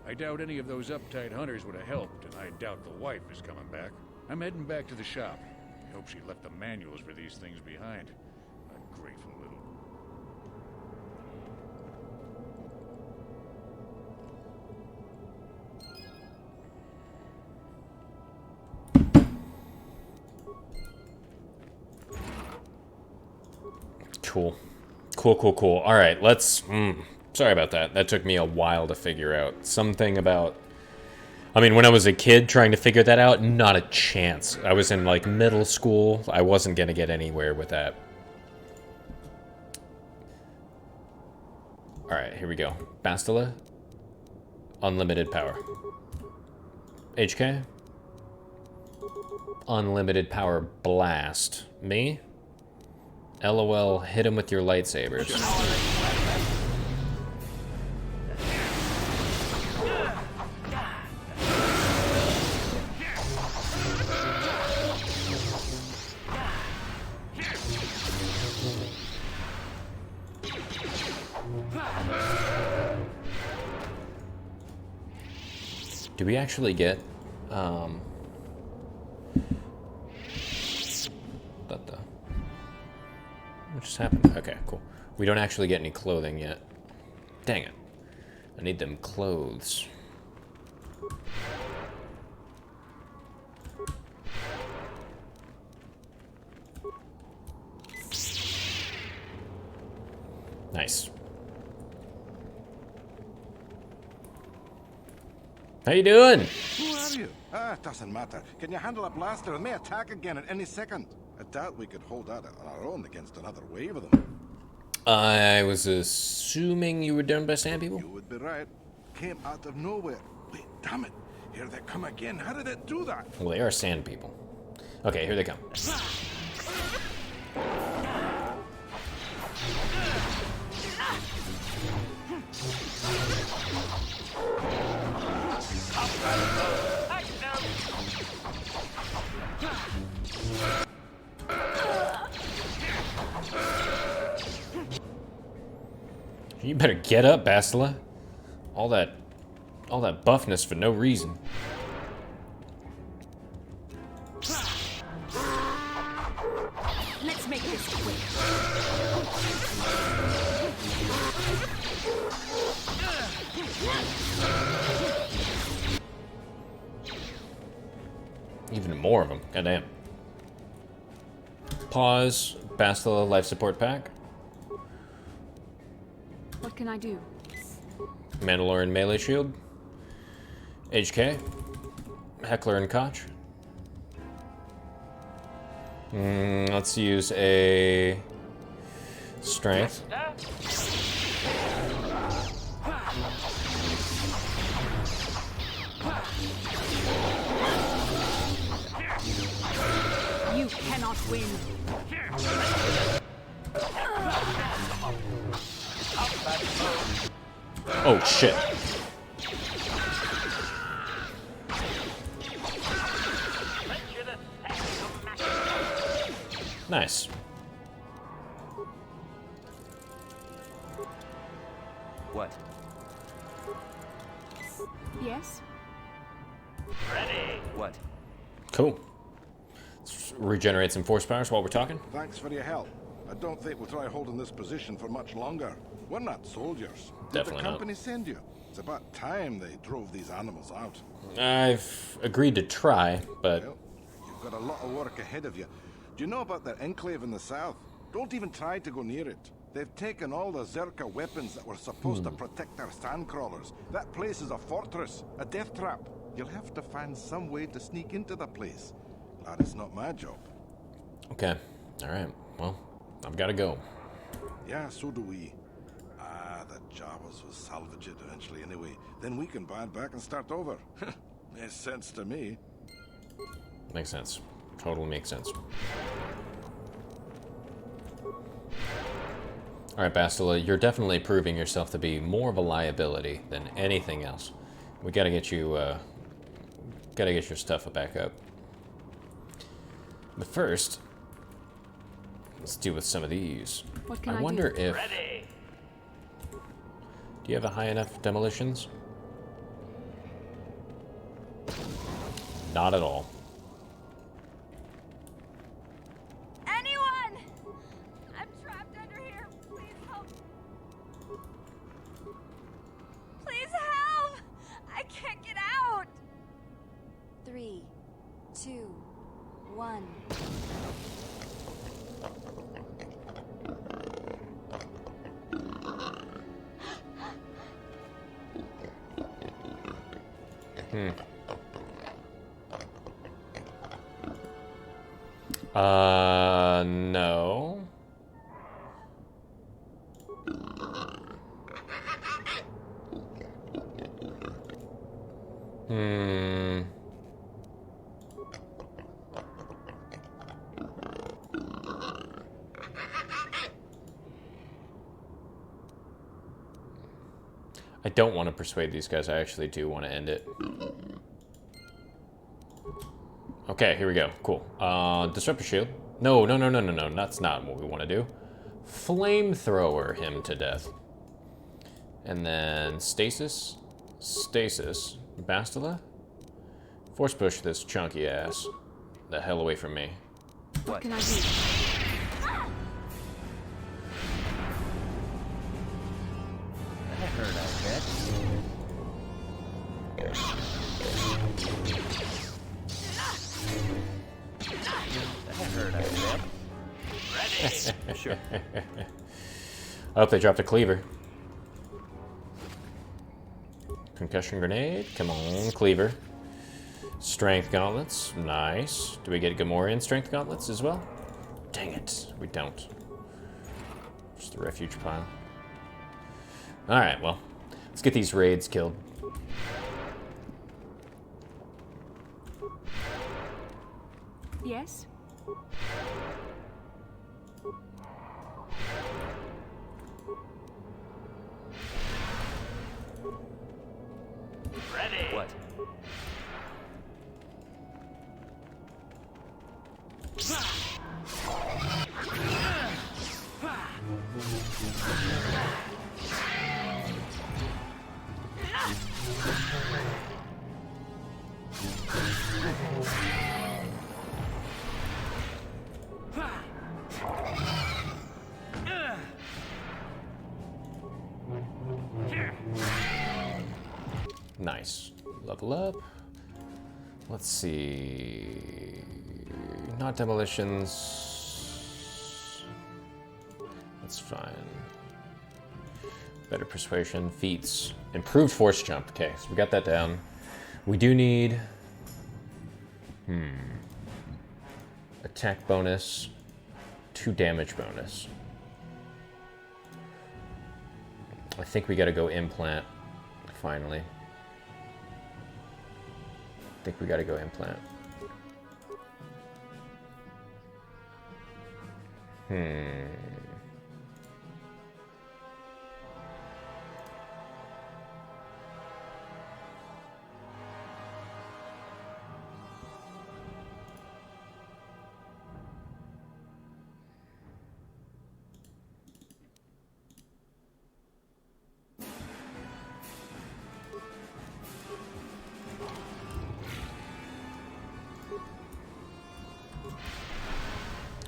I doubt any of those uptight hunters would have helped, and I doubt the wife is coming back. I'm heading back to the shop. I hope she left the manuals for these things behind. Ungrateful little... Cool. Cool. All right, let's... sorry about that. That took me a while to figure out. Something about... I mean, when I was a kid trying to figure that out, not a chance. I was in, like, middle school. I wasn't going to get anywhere with that. All right, here we go. Bastila. Unlimited power. HK. Unlimited power blast. Me. LOL, hit him with your lightsabers. Do we actually get, what the? What just happened? Okay, cool. We don't actually get any clothing yet. Dang it. I need them clothes. Nice. How you doing? Who are you? It doesn't matter. Can you handle a blaster? It may attack again at any second. I doubt we could hold out on our own against another wave of them. I was assuming you were done by sand people? You would be right. Came out of nowhere. Wait, damn it. Here they come again. How did it do that? Well, they are sand people. Okay, here they come. You better get up, Bastila. All that buffness for no reason. Let's make this quick. Even more of them. Goddamn. Pause. Bastila life support pack. What can I do? Mandalorian melee shield. HK. Heckler and Koch. Let's use a strength. You cannot win. Oh shit. Nice. What? Yes? Ready. What? Cool. Let's regenerate some force powers while we're talking. Thanks for your help. I don't think we'll try holding this position for much longer. We're not soldiers. Definitely Did the not. company send you? It's about time they drove these animals out. I've agreed to try, but... Well, you've got a lot of work ahead of you. Do you know about their enclave in the south? Don't even try to go near it. They've taken all the Zerka weapons that were supposed to protect our sandcrawlers. That place is a fortress, a death trap. You'll have to find some way to sneak into the place. Glad it's not my job. Okay. All right. Well, I've got to go. Yeah, so do we. The Jawas will salvage it eventually anyway. Then we can buy it back and start over. Makes sense to me. Makes sense. Totally makes sense. Alright, Bastila, you're definitely proving yourself to be more of a liability than anything else. We gotta get you, gotta get your stuff back up. But first, let's deal with some of these. What can I wonder do? if... Ready. Do you have a high enough demolitions? Not at all. Anyone! I'm trapped under here. Please help. Please help! I can't get out. 3, 2, 1. No. I don't want to persuade these guys. I actually do want to end it. Okay, here we go. Cool. Disruptor shield. No. That's not what we want to do. Flamethrower him to death. And then stasis. Stasis. Bastila. Force push this chunky ass the hell away from me. What can I do? That hurt, I bet. That hurt, I bet. Ready. Sure. I hope they dropped a cleaver. Concussion grenade. Come on, cleaver. Strength gauntlets. Nice. Do we get Gamorrean strength gauntlets as well? Dang it. We don't. Just a refuge pile. Alright, well. Let's get these raids killed. Yes? Ready. What? Nice. Level up. Let's see. Not demolitions. That's fine. Better persuasion. Feats. Improved force jump. Okay, so we got that down. We do need... Attack bonus. 2 damage bonus. I think we gotta go implant. Finally. I think we gotta go implant.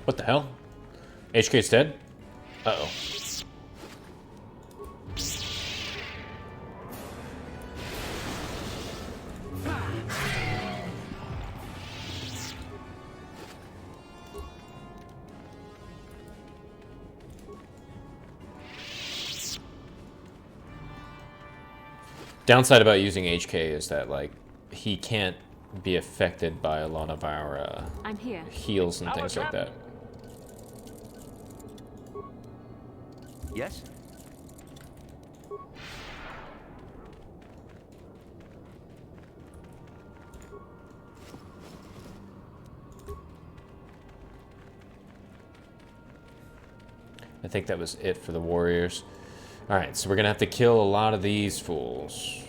What the hell? HK's dead? Uh-oh. Downside about using HK is that, like, he can't be affected by a lot of our I'm here. heals and things like that. Yes? I think that was it for the warriors. Alright, so we're gonna have to kill a lot of these fools.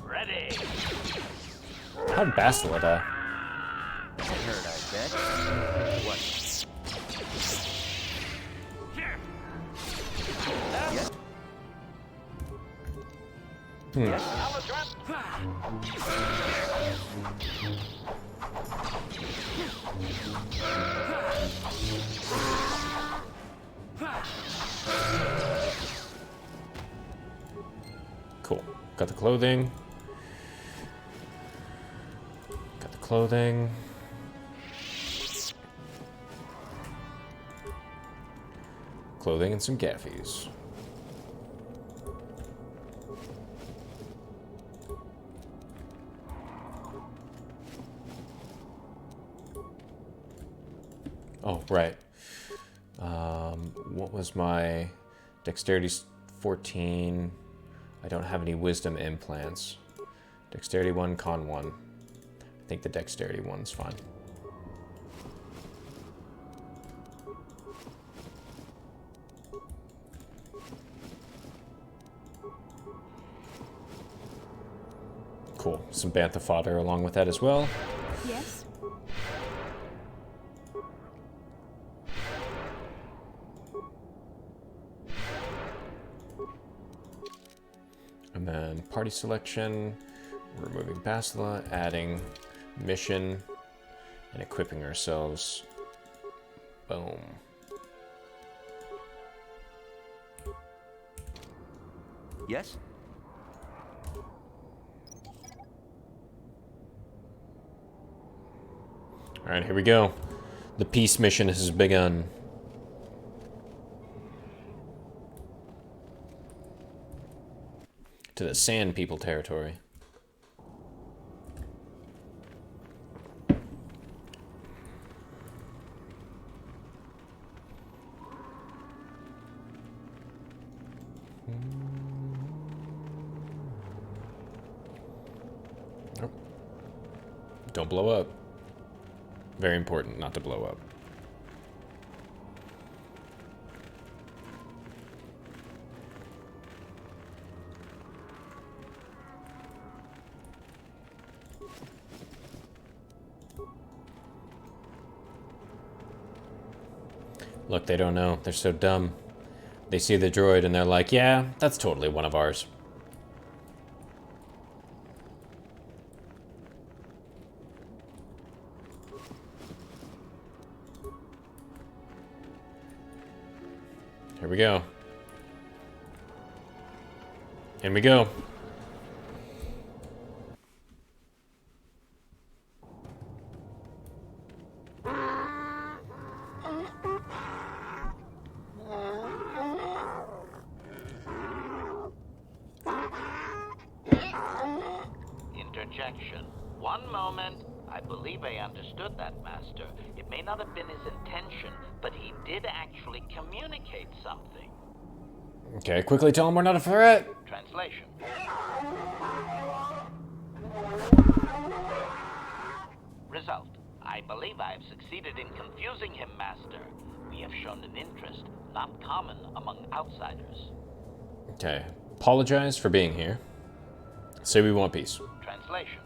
Ready. How'd Bastila die? That hurt, I bet. What? Yes? Yes? Cool. Got the clothing. Got the clothing. Clothing and some gaffies. Oh, right. What was my dexterity 14? I don't have any wisdom implants. Dexterity 1, con 1. I think the dexterity 1's fine. Cool. Some bantha fodder along with that as well. Yes? And then party selection, removing Bastila, adding mission, and equipping ourselves. Boom. Yes? Alright, here we go. The peace mission has begun. To the Sand People territory. Oh. Don't blow up. Very important not to blow up. Look, they don't know. They're so dumb. They see the droid and they're like, yeah, that's totally one of ours. Here we go. In we go. Interjection. One moment. I believe I understood that, Master. It may not have been his intention, but he did actually communicate something. Okay, quickly tell him we're not a threat. Translation. Result. I believe I have succeeded in confusing him, Master. We have shown an interest not common among outsiders. Okay, apologize for being here. Say we want peace. Translation.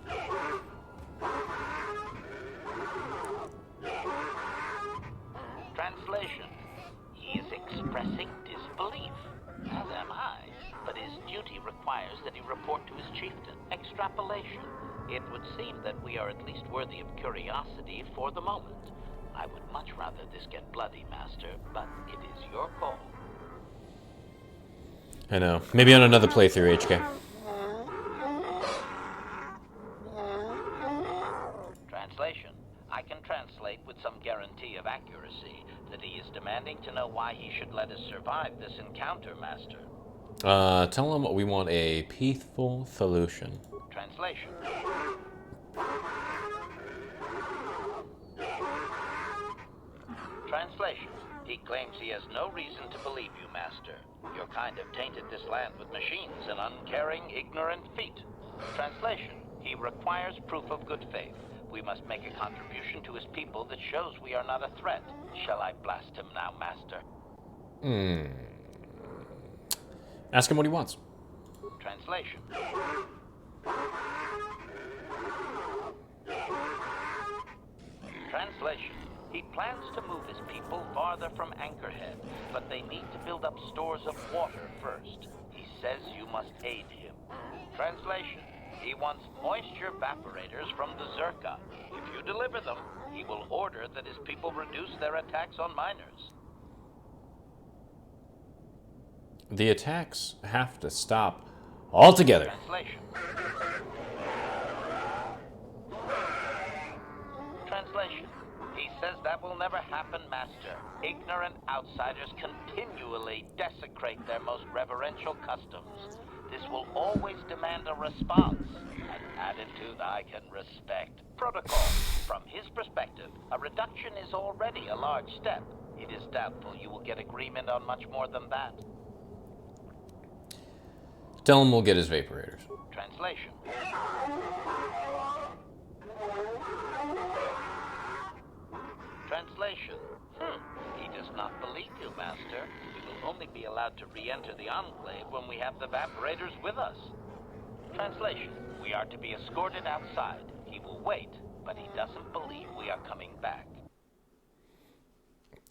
Translation. He is expressing disbelief, as am I, but his duty requires that he report to his chieftain. Extrapolation. It would seem that we are at least worthy of curiosity for the moment. I would much rather this get bloody, Master, but it is your call. I know. Maybe on another playthrough, HK. Translation. I can translate with some guarantee of accuracy that he is demanding to know why he should let us survive this encounter, Master. Tell him we want a peaceful solution. Translation. Translation. He claims he has no reason to believe you, Master. Your kind have tainted this land with machines and uncaring, ignorant feet. Translation. He requires proof of good faith. We must make a contribution to his people that shows we are not a threat. Shall I blast him now, Master? Ask him what he wants. Translation. Translation. He plans to move his people farther from Anchorhead, but they need to build up stores of water first. He says you must aid him. Translation. He wants moisture evaporators from the Zerka. If you deliver them, he will order that his people reduce their attacks on miners. The attacks have to stop altogether. Translation. Translation. He says that will never happen, Master. Ignorant outsiders continually desecrate their most reverential customs. This will always demand a response. An attitude I can respect. Protocol. From his perspective, a reduction is already a large step. It is doubtful you will get agreement on much more than that. Tell him we'll get his vaporators. Translation. Translation. He does not believe you, Master. We will only be allowed to re-enter the Enclave when we have the evaporators with us. Translation. We are to be escorted outside. He will wait, but he doesn't believe we are coming back.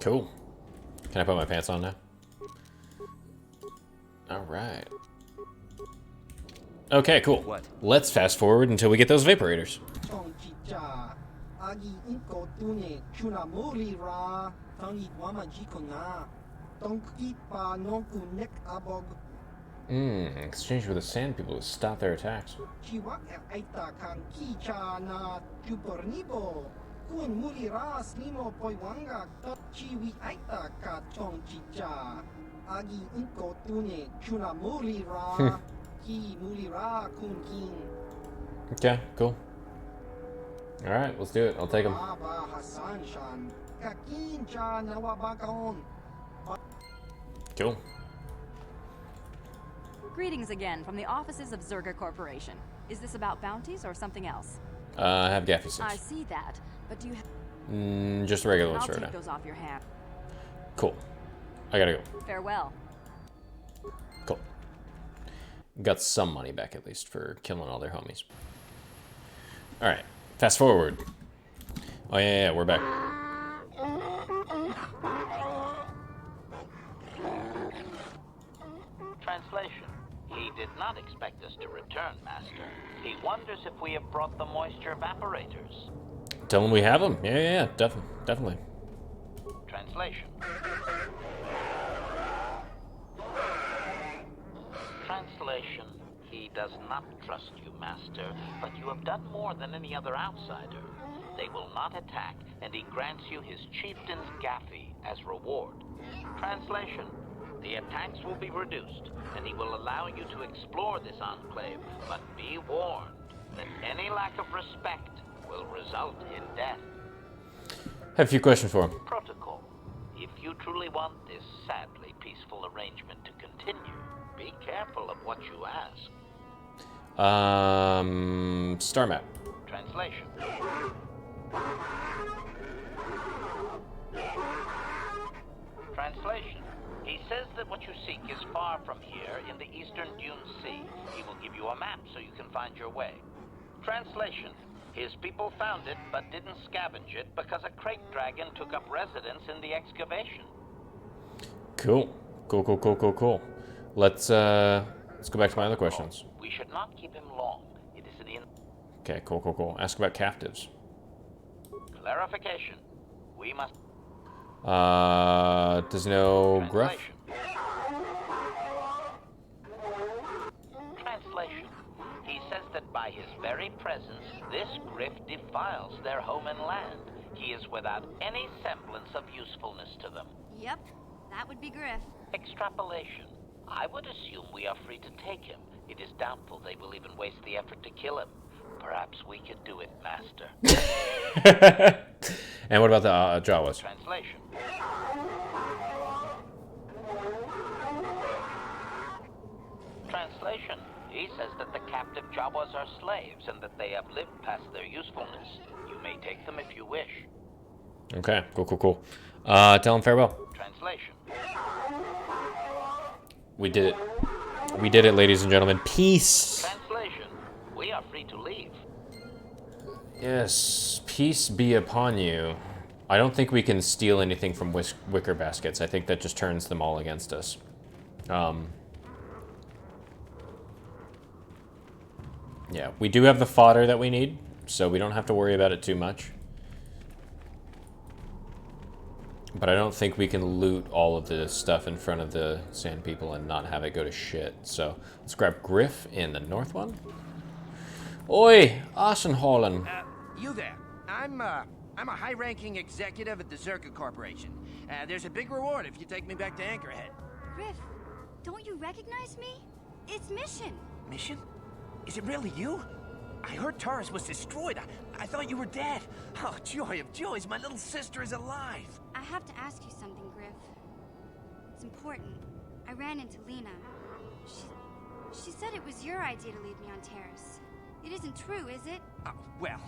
Cool. Can I put my pants on now? Alright. Okay, cool. What? Let's fast forward until we get those vaporators. Exchange with the sand people to stop their attacks. Okay, cool. Alright, let's do it. I'll take them. Cool. Greetings again from the offices of Zerga Corporation. Is this about bounties or something else? I have gaffy I sticks. see that, but do you have... Just regular ones I'll right take now. those off your hand. Cool. I gotta go. Farewell. Cool. Got some money back at least for killing all their homies. Alright, fast forward. Oh yeah, we're back. Translation. He did not expect us to return, Master. He wonders if we have brought the moisture evaporators. Tell him we have them. Yeah, definitely. Translation. Translation. He does not trust you, Master, but you have done more than any other outsider. They will not attack, and he grants you his chieftain's gaffy as reward. Translation. The attacks will be reduced, and he will allow you to explore this enclave, but be warned that any lack of respect will result in death. Have a few questions for him. Protocol. If you truly want this sadly peaceful arrangement to continue, be careful of what you ask. Star map. Translation. Translation. He says that what you seek is far from here in the eastern Dune Sea. He will give you a map so you can find your way. Translation. His people found it but didn't scavenge it because a crate dragon took up residence in the excavation. Cool. Let's go back to my other questions. We should not keep him long. It is an Okay, cool. Ask about captives. Clarification. We must... Does no gruff? Translation. He says that by his very presence, this Griff defiles their home and land. He is without any semblance of usefulness to them. Yep, that would be Griff. Extrapolation. I would assume we are free to take him. It is doubtful they will even waste the effort to kill him. Perhaps we can do it, Master. And what about the Jawas? Translation. Translation. He says that the captive Jawas are slaves and that they have lived past their usefulness. You may take them if you wish. Okay, cool. Tell him farewell. Translation. We did it. We did it, ladies and gentlemen. Peace. Translation. We are free to leave. Yes, peace be upon you. I don't think we can steal anything from wicker baskets. I think that just turns them all against us. Yeah, we do have the fodder that we need, so we don't have to worry about it too much. But I don't think we can loot all of the stuff in front of the sand people and not have it go to shit. So let's grab Griff in the north one. Oi, Arsenhallen. You there. I'm a high-ranking executive at the Zerka Corporation. There's a big reward if you take me back to Anchorhead. Griff, don't you recognize me? It's Mission. Mission? Is it really you? I heard Taurus was destroyed. I thought you were dead. Oh, joy of joys, my little sister is alive. I have to ask you something, Griff. It's important. I ran into Lena. She said it was your idea to leave me on Terrace. It isn't true, is it? Well,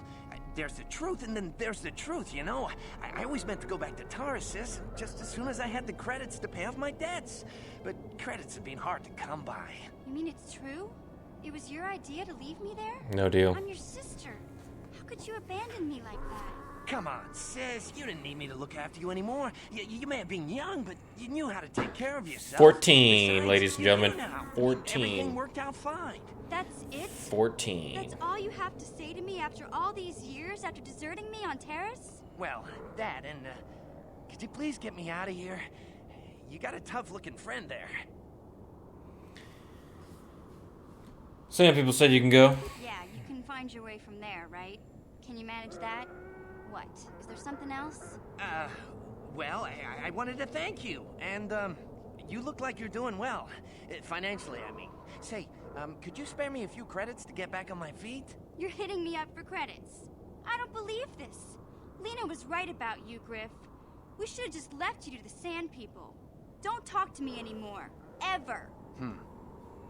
there's the truth and then there's the truth, you know? I always meant to go back to Taurus, sis, just as soon as I had the credits to pay off my debts. But credits have been hard to come by. You mean it's true? It was your idea to leave me there? No deal. I'm your sister. How could you abandon me like that? Come on, sis. You didn't need me to look after you anymore. You may have been young, but you knew how to take care of yourself. 14, Besides, ladies and gentlemen. 14. 14. Everything worked out fine. That's it? 14. That's all you have to say to me after all these years, after deserting me on Terrace? Well, that and, could you please get me out of here? You got a tough-looking friend there. Some people said you can go. Yeah, you can find your way from there, right? Can you manage that? What? Is there something else? Well, I wanted to thank you, and, you look like you're doing well. Financially, I mean. Say, could you spare me a few credits to get back on my feet? You're hitting me up for credits. I don't believe this. Lena was right about you, Griff. We should have just left you to the Sand People. Don't talk to me anymore. Ever.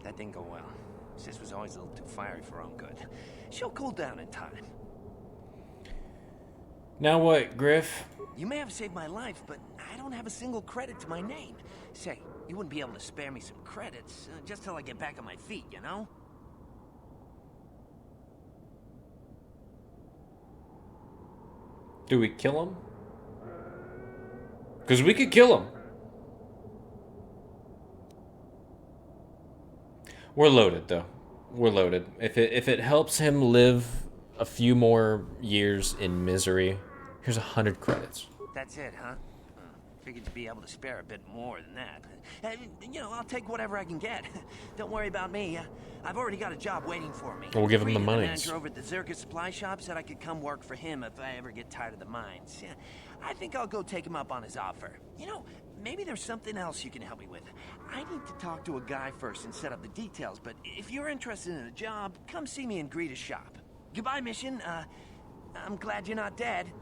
That didn't go well. Sis was always a little too fiery for her own good. She'll cool down in time. Now what, Griff? You may have saved my life, but I don't have a single credit to my name. Say, you wouldn't be able to spare me some credits, just till I get back on my feet, you know? Do we kill him? Because we could kill him. We're loaded, though. We're loaded. If it helps him live a few more years in misery, here's 100 credits. That's it, huh? Figured to be able to spare a bit more than that. You know, I'll take whatever I can get. Don't worry about me. I've already got a job waiting for me. We'll give him the The monies. manager over at the Zerka supply shop said I could come work for him if I ever get tired of the mines. Yeah, I think I'll go take him up on his offer. You know, maybe there's something else you can help me with. I need to talk to a guy first and set up the details, but if you're interested in a job, come see me in Greta's shop. Goodbye, Mission. I'm glad you're not dead.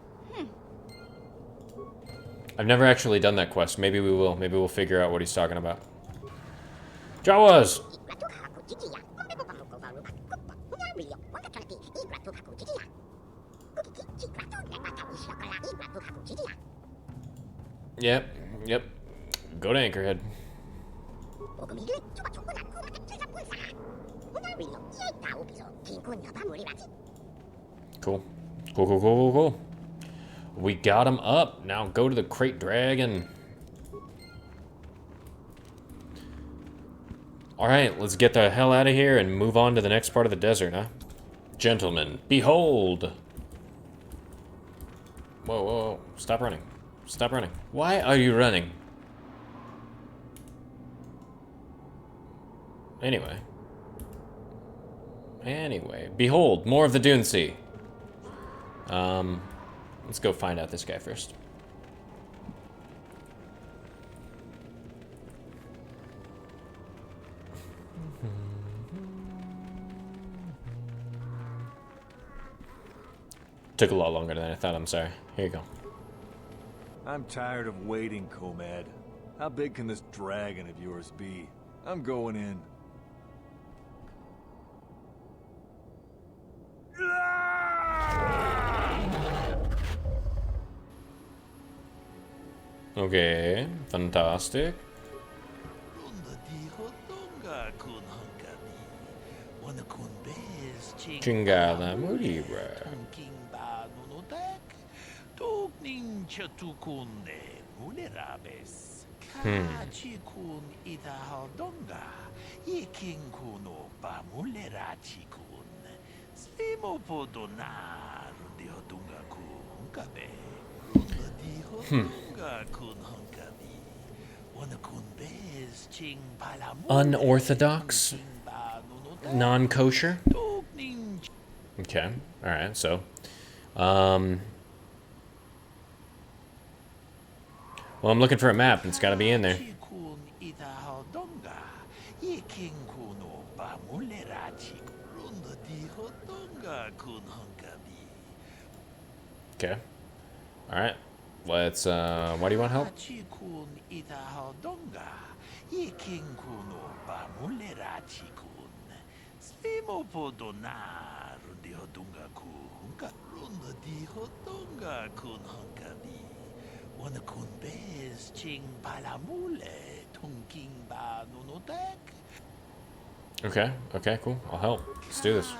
I've never actually done that quest. Maybe we will. Maybe we'll figure out what he's talking about. Jawas! Yep. Go to Anchorhead. Cool. We got him up. Now go to the Crate Dragon. Alright, let's get the hell out of here and move on to the next part of the desert, huh? Gentlemen, behold! Whoa. Stop running. Stop running. Why are you running? Anyway. Behold, more of the Dune Sea. Let's go find out this guy first. Took a lot longer than I thought, I'm sorry. Here you go. I'm tired of waiting, Comad. How big can this dragon of yours be? I'm going in. Okay, fantastic. Chingada Muribra. Unorthodox? Non-kosher? Okay, alright, so. Well, I'm looking for a map, and it's gotta be in there. Okay. Alright. Let's, why do you want help? Okay, okay, cool. I'll help. Let's do this.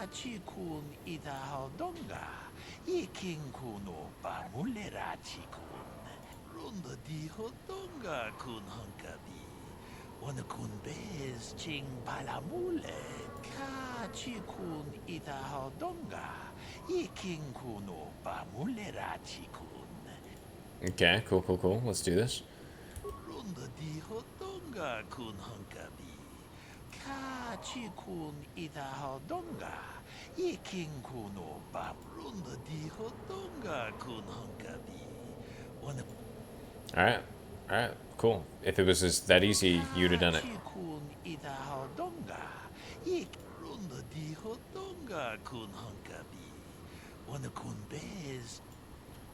Okay, cool, cool, cool. Let's do this. Alright, alright, cool. If it was just that easy, you'd have done it.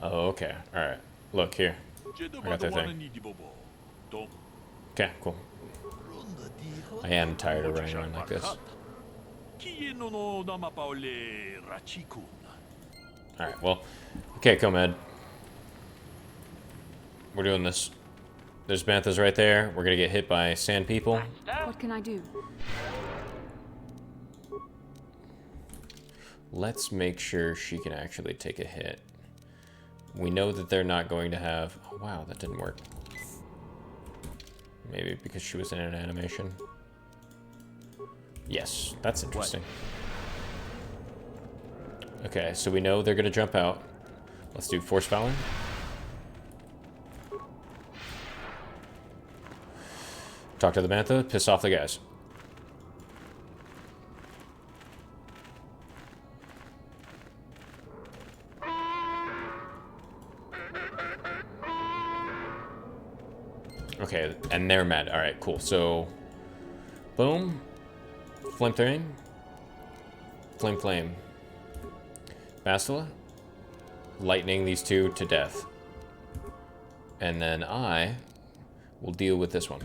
Oh, okay, alright. Look, here. I got that thing. Okay, cool. I am tired of running around like this. Alright, well. Okay, Comad. We're doing this. There's Banthas right there. We're gonna get hit by sand people. What can I do? Let's make sure she can actually take a hit. We know that they're not going to have... Oh, wow, that didn't work. Maybe because she was in an animation. Yes, that's interesting. Okay, so we know they're going to jump out. Let's do Force Valor. Talk to the Bantha, piss off the guys. Okay, and they're mad. Alright, cool. So, boom. Flame throwing. Flame flame. Bastila. Lightning these two to death. And then I will deal with this one.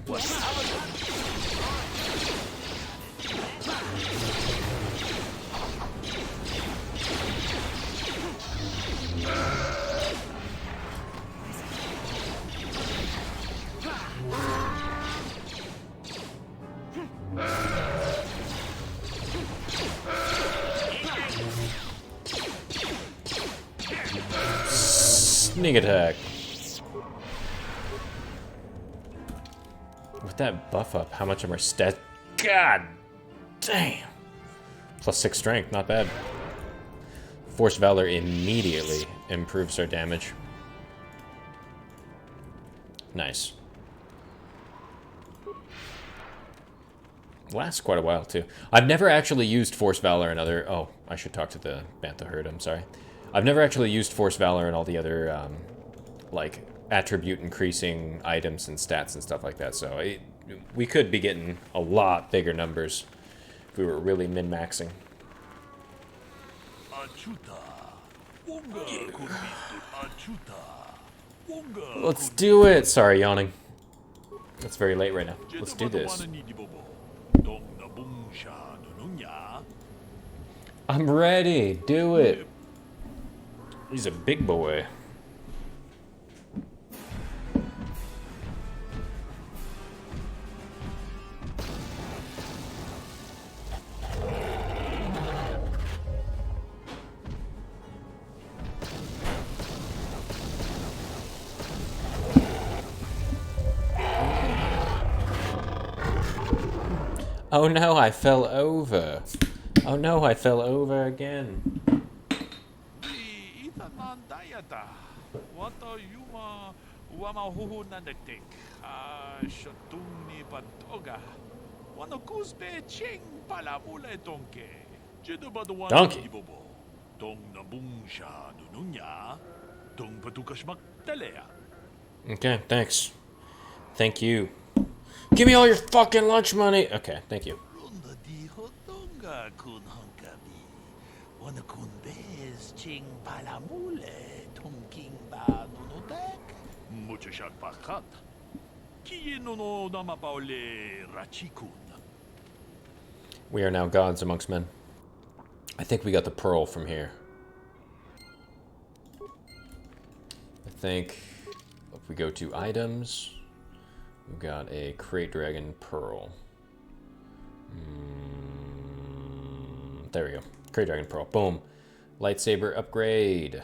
Sneak attack. With that buff up, how much of our stat? God damn. +6 strength, not bad. Force Valor immediately improves our damage. Nice. Lasts quite a while, too. I've never actually used Force Valor and other... Oh, I should talk to the Bantha Herd, I'm sorry. I've never actually used Force Valor and all the other, like, attribute-increasing items and stats and stuff like that, so we could be getting a lot bigger numbers if we were really min-maxing. Let's do it! Sorry, yawning. It's very late right now. Let's do this. I'm ready. Do it. He's a big boy. Oh no, I fell over. Oh no, I fell over again. Donkey. Okay, thanks. Thank you. Give me all your fucking lunch money. Okay, thank you. We are now gods amongst men. I think we got the pearl from here. I think if we go to items, we've got a Crate Dragon Pearl. There we go. Crate Dragon Pearl. Boom. Lightsaber upgrade.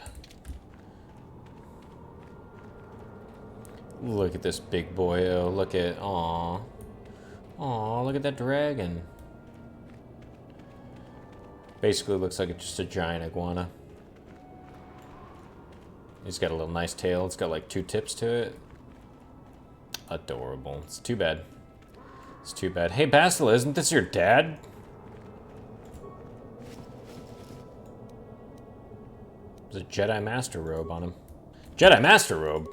Look at this big boy. Oh, look at... Aww. Aww, look at that dragon. Basically looks like it's just a giant iguana. He's got a little nice tail. It's got like 2 tips to it. Adorable. It's too bad. It's too bad. Hey, Bastila, isn't this your dad? There's a Jedi Master Robe on him. Jedi Master Robe?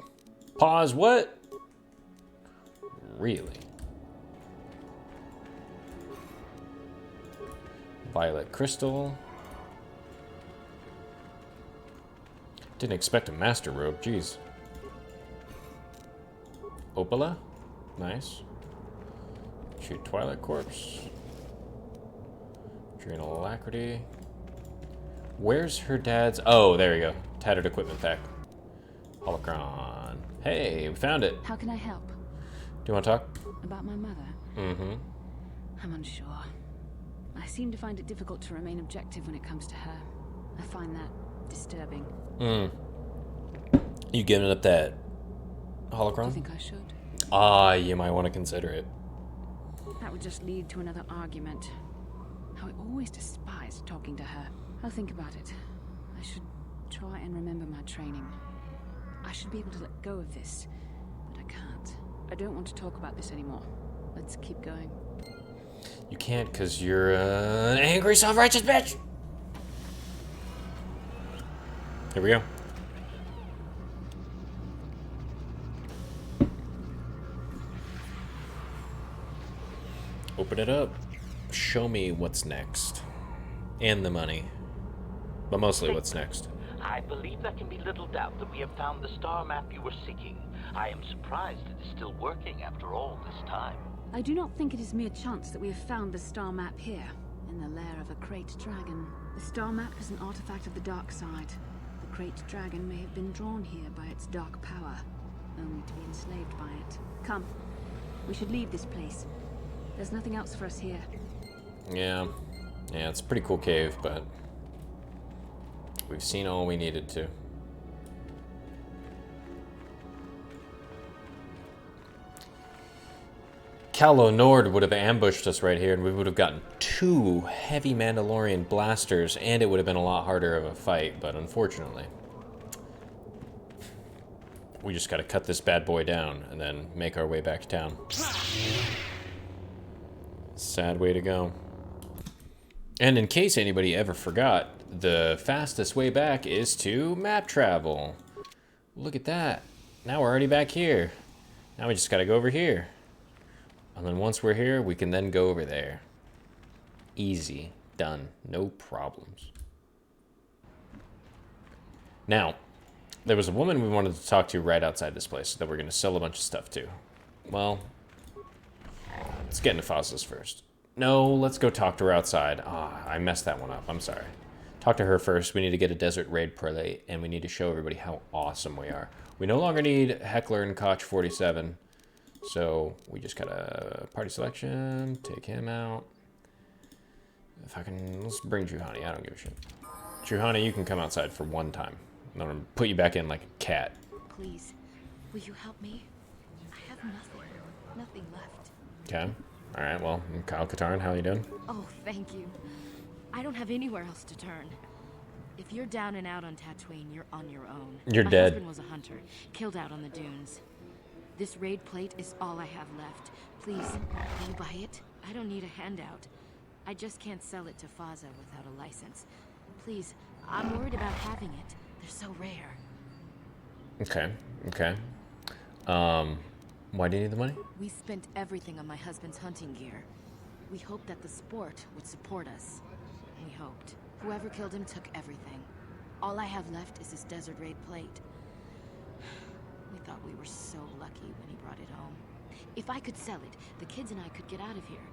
Pause, what? Really? Violet Crystal. Didn't expect a Master Robe, jeez. Opala? Nice. Shoot Twilight Corpse. Drain Alacrity. Where's her dad's... Oh, there you go. Tattered Equipment Pack. Holocron. Hey, we found it. How can I help? Do you want to talk? About my mother? Mm-hmm. I'm unsure. I seem to find it difficult to remain objective when it comes to her. I find that disturbing. You giving up that holocron? Do you think I should? Ah, you might want to consider it. That would just lead to another argument. How I always despised talking to her. I'll think about it. I should try and remember my training. I should be able to let go of this, but I can't. I don't want to talk about this anymore. Let's keep going. You can't because you're an angry, self-righteous bitch! Here we go. Open it up. Show me what's next. And the money. But mostly what's next. I believe there can be little doubt that we have found the star map you were seeking. I am surprised it is still working after all this time. I do not think it is mere chance that we have found the star map here, in the lair of a Crate Dragon. The star map is an artifact of the dark side. The Crate Dragon may have been drawn here by its dark power, only to be enslaved by it. Come, we should leave this place. There's nothing else for us here. Yeah, it's a pretty cool cave, but we've seen all we needed to. Calo Nord would have ambushed us right here, and we would have gotten 2 heavy Mandalorian blasters, and it would have been a lot harder of a fight, but unfortunately, we just gotta cut this bad boy down and then make our way back to town. Sad way to go. And in case anybody ever forgot, the fastest way back is to map travel. Look at that. Now we're already back here. Now we just gotta go over here. And then once we're here, we can then go over there. Easy. Done. No problems. Now, there was a woman we wanted to talk to right outside this place that we're going to sell a bunch of stuff to. Well, let's get into Faz's first. No, let's go talk to her outside. Ah, I messed that one up. I'm sorry. Talk to her first. We need to get a desert raid plate, and we need to show everybody how awesome we are. We no longer need Heckler and Koch 47, so we just gotta party selection, take him out. If I can, let's bring Juhani. I don't give a shit. Juhani, you can come outside for one time. I'm gonna put you back in like a cat. Please, will you help me? I have nothing left. Okay. All right. Well, Kyle Katarn, how you doing? Oh, thank you. I don't have anywhere else to turn. If you're down and out on Tatooine, you're on your own. You're dead. My husband was a hunter, killed out on the dunes. This raid plate is all I have left. Please, will you buy it? I don't need a handout. I just can't sell it to Faza without a license. Please, I'm worried about having it. They're so rare. Okay. Okay. Why do you need the money? We spent everything on my husband's hunting gear. We hoped that the sport would support us. We hoped. Whoever killed him took everything. All I have left is this desert raid plate. We thought we were so lucky when he brought it home. If I could sell it, the kids and I could get out of here.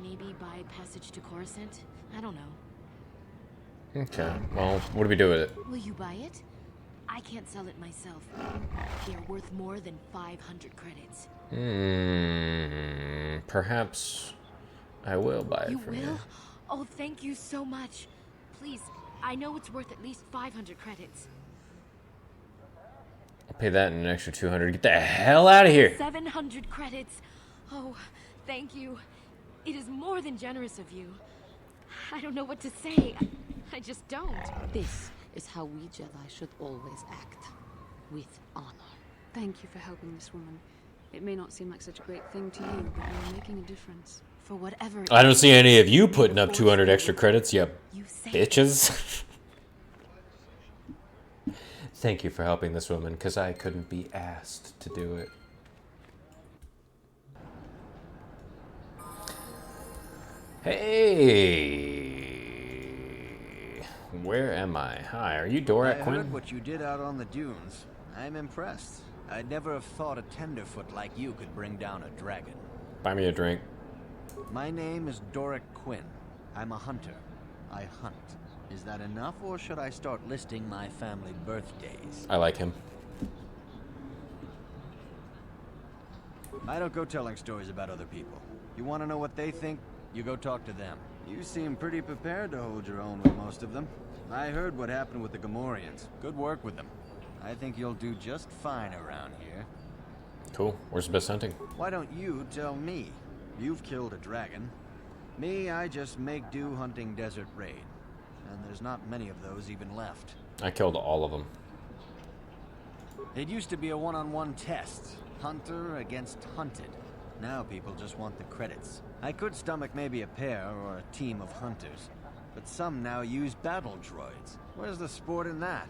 Maybe buy passage to Coruscant? I don't know. Okay. Well, what do we do with it? Will you buy it? I can't sell it myself. They're worth more than 500 credits. Perhaps I will buy it from you. You will? Oh, thank you so much. Please, I know it's worth at least 500 credits. I'll pay that in an extra 200. Get the hell out of here! 700 credits. Oh, thank you. It is more than generous of you. I don't know what to say. I just don't. This is how we Jedi should always act. With honor. Thank you for helping this woman. It may not seem like such a great thing to you, but you're making a difference. For whatever... I don't see any of you putting up 200 extra credits, you bitches. Thank you for helping this woman, because I couldn't be asked to do it. Hey! Where am I? Hi, are you Dorak I Quinn? heard what you did out on the dunes. I'm impressed. I'd never have thought a tenderfoot like you could bring down a dragon. Buy me a drink. My name is Dorak Quinn. I'm a hunter. I hunt. Is that enough, or should I start listing my family birthdays? I like him. I don't go telling stories about other people. You want to know what they think? You go talk to them. You seem pretty prepared to hold your own with most of them. I heard what happened with the Gamorreans. Good work with them. I think you'll do just fine around here. Cool. Where's the best hunting? Why don't you tell me? You've killed a dragon. Me, I just make do hunting desert raid. And there's not many of those even left. I killed all of them. It used to be a one-on-one test. Hunter against hunted. Now people just want the credits. I could stomach maybe a pair or a team of hunters. But some now use battle droids. Where's the sport in that?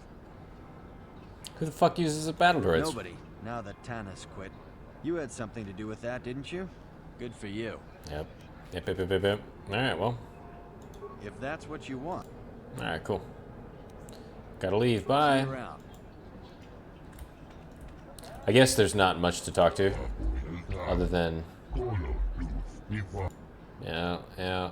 Who the fuck uses a battle droids? Nobody, now that Tanis quit. You had something to do with that, didn't you? Good for you. Yep. Yep. Alright, well. If that's what you want. Alright, cool. Gotta leave, bye. See you around. I guess there's not much to talk to. Other than... Yeah.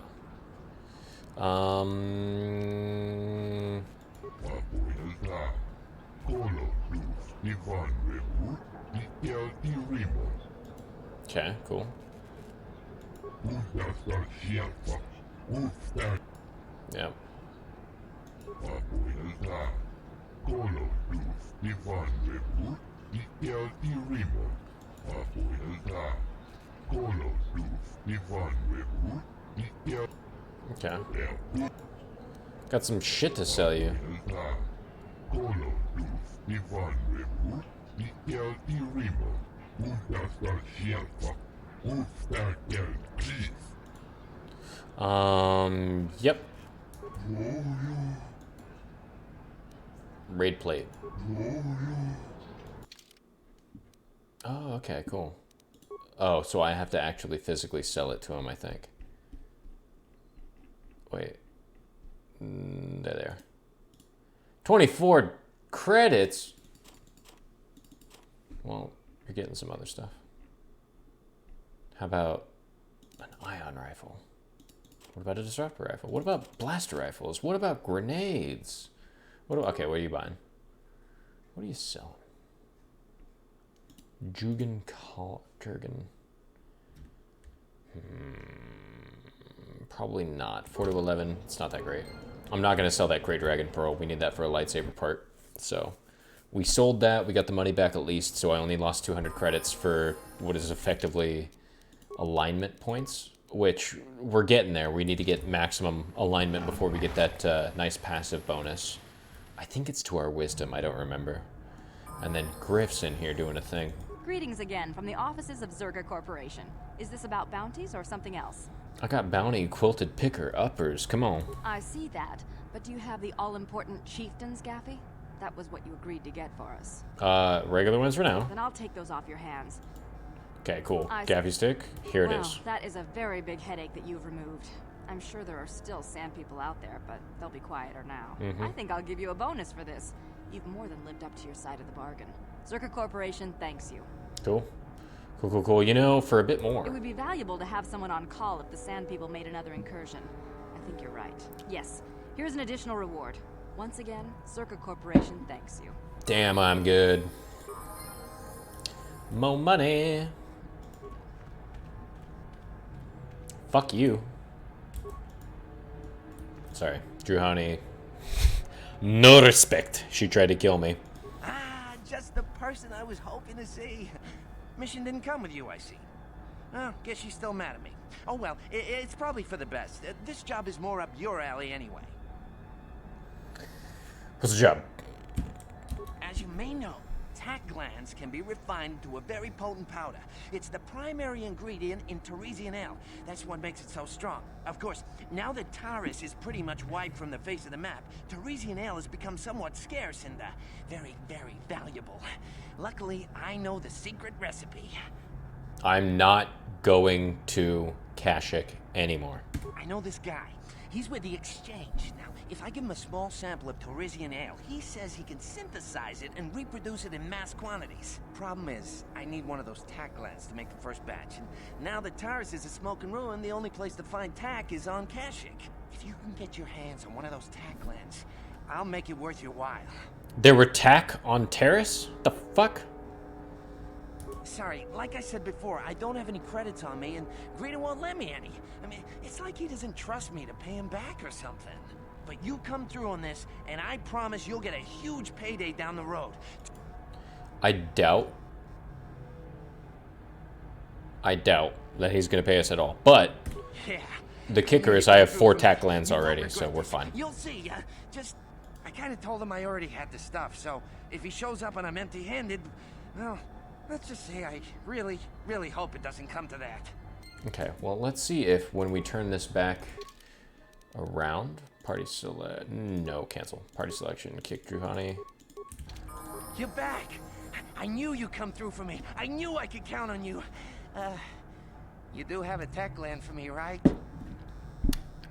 Okay, cool. Yep. Okay. Got some shit to sell you. Yep. Raid plate. Oh, okay, cool. Oh, so I have to actually physically sell it to him, I think. Wait. There they are. 24 credits? Well, you're getting some other stuff. How about an ion rifle? What about a disruptor rifle? What about blaster rifles? What about grenades? Okay, what are you buying? What are you selling? Jurgen. Probably not. 4 to 11, it's not that great. I'm not going to sell that Grey Dragon Pearl. We need that for a lightsaber part. So we sold that. We got the money back at least. So I only lost 200 credits for what is effectively alignment points, which we're getting there. We need to get maximum alignment before we get that nice passive bonus. I think it's to our wisdom. I don't remember. And then Griff's in here doing a thing. Greetings again from the offices of Zerga Corporation. Is this about bounties or something else? I got bounty quilted picker uppers. Come on. I see that, but do you have the all-important chieftains, Gaffy? That was what you agreed to get for us. Regular ones for now. Then I'll take those off your hands. Okay, cool. Gaffy stick. Here it is. That is a very big headache that you've removed. I'm sure there are still sand people out there, but they'll be quieter now. I think I'll give you a bonus for this. You've more than lived up to your side of the bargain. Zerga Corporation thanks you. Cool. Cool. You know, for a bit more. It would be valuable to have someone on call if the sand people made another incursion. I think you're right. Yes, here's an additional reward. Once again, Zerga Corporation thanks you. Damn, I'm good. More money. Fuck you. Sorry, Drew Honey. No respect. She tried to kill me. Ah, just the person I was hoping to see. Mission didn't come with you, I see. Oh, guess she's still mad at me. Oh well, it's probably for the best. This job is more up your alley anyway. What's the job? As you may know, tack glands can be refined to a very potent powder. It's the primary ingredient in Teresian ale. That's what makes it so strong. Of course, now that Taris is pretty much wiped from the face of the map, Teresian ale has become somewhat scarce and very, very valuable. Luckily, I know the secret recipe. I'm not going to Kashyyyk anymore. I know this guy. He's with the Exchange. Now, if I give him a small sample of Teresian ale, he says he can synthesize it and reproduce it in mass quantities. Problem is, I need one of those tack glands to make the first batch. And now that Taris is a smoking ruin, the only place to find tack is on Kashyyyk. If you can get your hands on one of those tack glands, I'll make it worth your while. There were tack on Terrace? The fuck? Sorry, like I said before, I don't have any credits on me, and Greta won't lend me any. I mean, it's like he doesn't trust me to pay him back or something. But you come through on this, and I promise you'll get a huge payday down the road. I doubt that he's going to pay us at all. But yeah, the kicker is I have 4 tack glands already, so we're fine. You'll see. I kind of told him I already had the stuff, so if he shows up and I'm empty-handed, well, let's just say I really, really hope it doesn't come to that. Okay, well, let's see if when we turn this back around, party select, no, cancel. Party selection, kick Drew Honey. You're back. I knew you'd come through for me. I knew I could count on you. You do have a tech gland for me, right?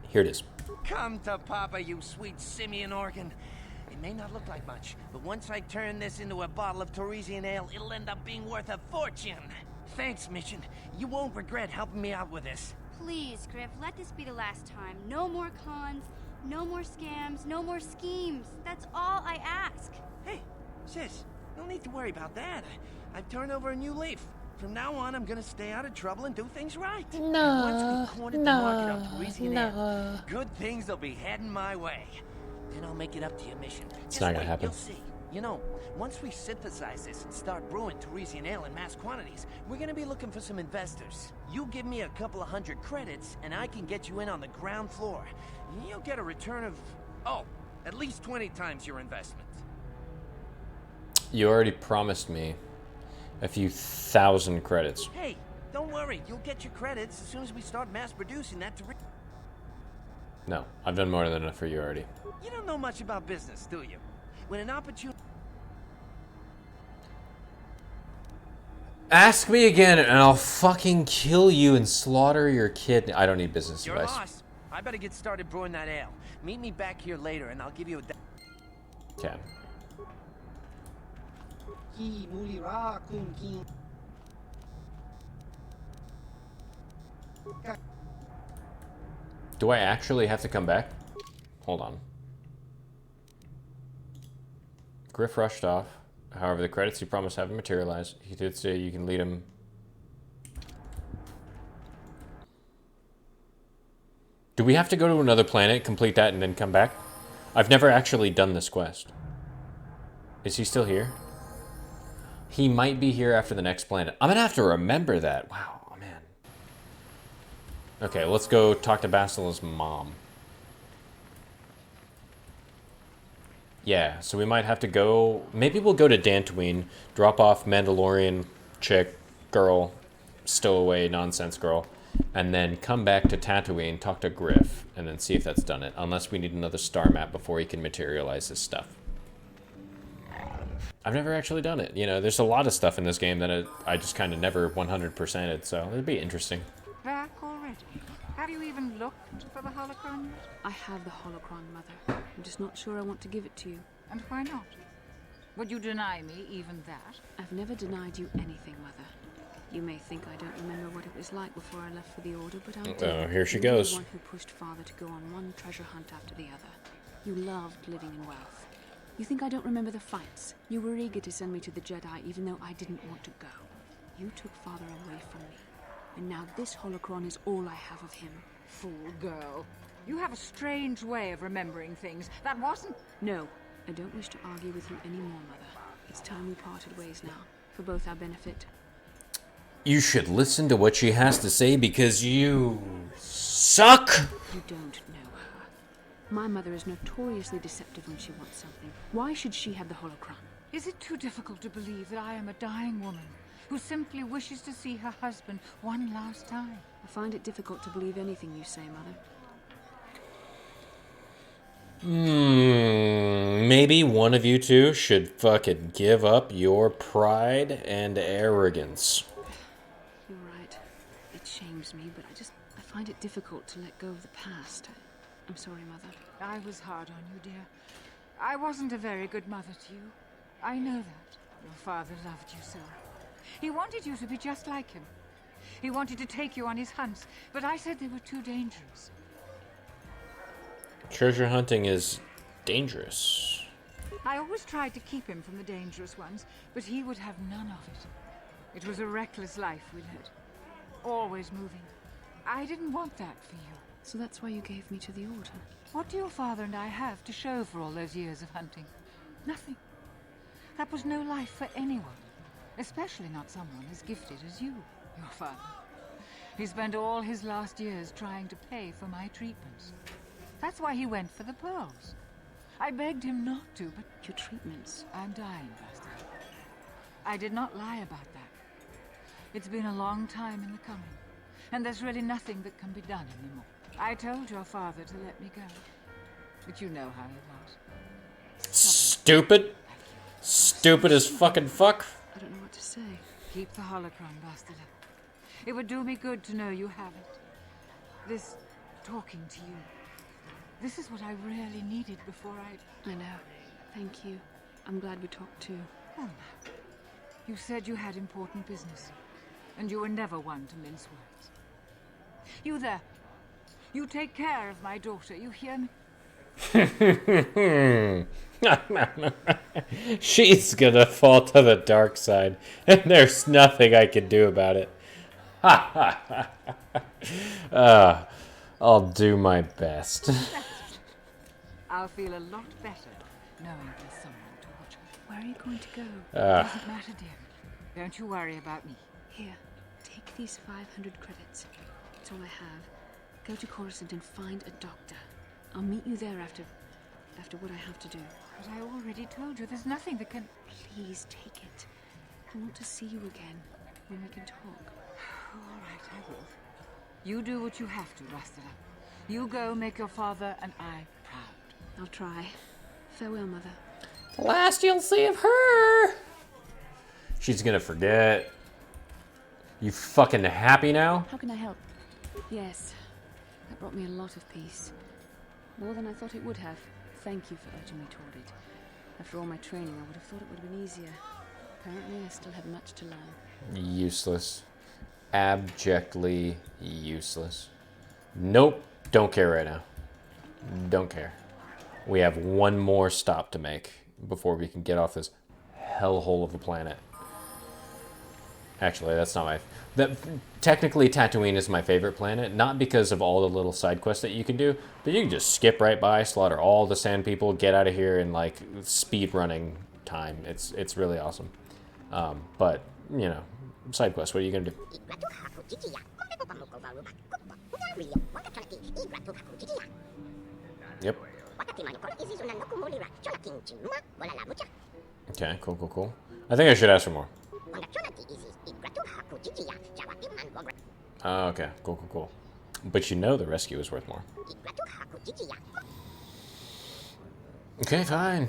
Here it is. Come to Papa, you sweet simian organ. It may not look like much, but once I turn this into a bottle of Teresian ale, it'll end up being worth a fortune. Thanks, Mission. You won't regret helping me out with this. Please, Griff, let this be the last time. No more cons, no more scams, no more schemes. That's all I ask. Hey, sis, no need to worry about that. I've turned over a new leaf. From now on, I'm gonna stay out of trouble and do things right. No, once we cornered the market on Teresian ale, good things will be heading my way. Then I'll make it up to your Mission. It's not gonna happen. You'll see. You know, once we synthesize this and start brewing Teresian ale in mass quantities, we're gonna be looking for some investors. You give me a couple of 100 credits, and I can get you in on the ground floor. You'll get a return of, at least 20 times your investment. You already promised me a few thousand credits. Hey, don't worry. You'll get your credits as soon as we start mass producing that. No, I've done more than enough for you already. You don't know much about business, do you? When an opportunity... Ask me again and I'll fucking kill you and slaughter your kid. I don't need business Your advice. loss. I better get started brewing that ale. Meet me back here later and I'll give you a... Okay. Do I actually have to come back? Hold on. Griff rushed off. However, the credits he promised haven't materialized. He did say you can lead him. Do we have to go to another planet, complete that, and then come back? I've never actually done this quest. Is he still here? He might be here after the next planet. I'm gonna have to remember that. Wow, man. Okay, let's go talk to Basila's mom. Yeah, so we might have to go... Maybe we'll go to Tatooine, drop off Mandalorian chick, girl, stowaway nonsense girl, and then come back to Tatooine, talk to Griff, and then see if that's done it. Unless we need another star map before he can materialize his stuff. I've never actually done it. You know, there's a lot of stuff in this game that I just kind of never 100%ed, so it'd be interesting. Back already? Have you even looked for the holocron yet? I have the holocron, Mother. I'm just not sure I want to give it to you. And why not? Would you deny me even that? I've never denied you anything, Mother. You may think I don't remember what it was like before I left for the Order, but I do. Oh, here she You were goes. the one who pushed Father to go on one treasure hunt after the other. You loved living in wealth. You think I don't remember the fights? You were eager to send me to the Jedi even though I didn't want to go. You took Father away from me. And now this holocron is all I have of him. Fool girl. You have a strange way of remembering things. That wasn't... No, I don't wish to argue with you anymore, Mother. It's time we parted ways now, for both our benefit. You should listen to what she has to say because you suck! You don't know her. My mother is notoriously deceptive when she wants something. Why should she have the holocron? Is it too difficult to believe that I am a dying woman who simply wishes to see her husband one last time? I find it difficult to believe anything you say, Mother. Maybe one of you two should fucking give up your pride and arrogance. You're right. It shames me, but I find it difficult to let go of the past. I'm sorry, Mother. I was hard on you, dear. I wasn't a very good mother to you. I know that. Your father loved you so. He wanted you to be just like him. He wanted to take you on his hunts, but I said they were too dangerous. Treasure hunting is dangerous. I always tried to keep him from the dangerous ones, but he would have none of it. It was a reckless life we led. Always moving. I didn't want that for you. So that's why you gave me to the Order? What do your father and I have to show for all those years of hunting? Nothing. That was no life for anyone. Especially not someone as gifted as you, your father. He spent all his last years trying to pay for my treatments. That's why he went for the pearls. I begged him not to, but... Your treatments? I'm dying, Bastard. I did not lie about that. It's been a long time in the coming, and there's really nothing that can be done anymore. I told your father to let me go, but you know how he was. Stupid? Stupid as fucking fuck? I don't know what to say. Keep the holocron, Bastard. It would do me good to know you have it. This talking to you. This is what I really needed before I know. Thank you. I'm glad we talked too. Oh, no. You said you had important business, and you were never one to mince words. You there. You take care of my daughter, you hear me? She's gonna fall to the dark side, and there's nothing I can do about it. I'll do my best. I'll feel a lot better knowing there's someone to watch her. Where are you going to go? Doesn't matter, dear. Don't you worry about me. Here, take these 500 credits. It's all I have. Go to Coruscant and find a doctor. I'll meet you there after after what I have to do. But I already told you there's nothing that can... Please take it. I want to see you again, when we can talk. All right, I will. You do what you have to, Rastala. You go make your father and I proud. I'll try. Farewell, Mother. The last you'll see of her. She's gonna forget. You fucking happy now? How can I help? Yes. That brought me a lot of peace. More than I thought it would have. Thank you for urging me toward it. After all my training, I would have thought it would have been easier. Apparently, I still have much to learn. Useless. Abjectly useless. Nope. Don't care right now. Don't care. We have one more stop to make before we can get off this hellhole of a planet. Actually, that's not my... Technically, Tatooine is my favorite planet, not because of all the little side quests that you can do, but you can just skip right by, slaughter all the sand people, get out of here in, like, speed running time. It's really awesome. But, you know, side quests, what are you going to do? Yep. Okay, cool. I think I should ask for more. Oh, okay, cool. But you know the rescue is worth more. Okay, fine.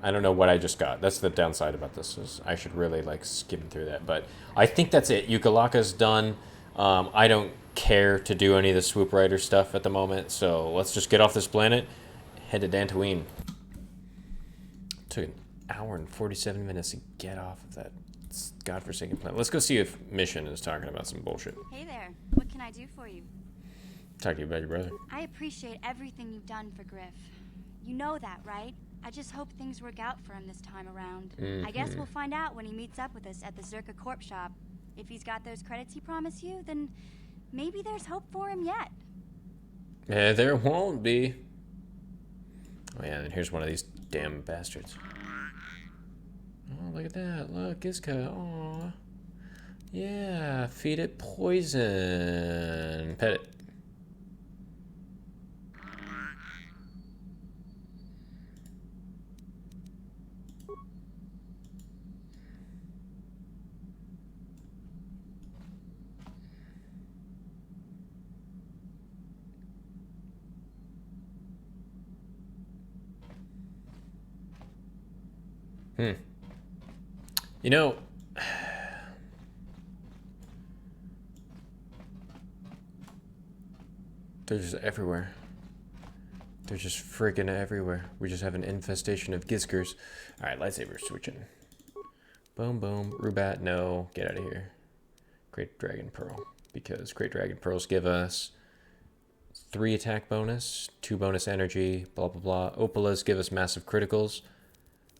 I don't know what I just got. That's the downside about this, is I should really, like, skim through that. But I think that's it. Yukalaka's done. I don't care to do any of the Swoop Rider stuff at the moment, so let's just get off this planet, head to Tatooine. Took an hour and 47 minutes to get off of that godforsaken planet. Let's go see if Mission is talking about some bullshit. Hey there. What can I do for you? Talk to you about your brother. I appreciate everything you've done for Griff. You know that, right? I just hope things work out for him this time around. I guess we'll find out when he meets up with us at the Zerka Corp shop. If he's got those credits he promised you, then maybe there's hope for him yet. There won't be. Oh yeah, and here's one of these damn bastards. Oh, look at that. Look, Gizka. Aw. Yeah, feed it poison. Pet it. You know, they're just everywhere. They're just friggin' everywhere. We just have an infestation of Gizkers. Alright, lightsaber switching. Boom, boom. Rubat, no. Get out of here. Great Dragon Pearl. Because Great Dragon Pearls give us 3 attack bonus, 2 bonus energy, blah, blah, blah. Opalas give us massive criticals.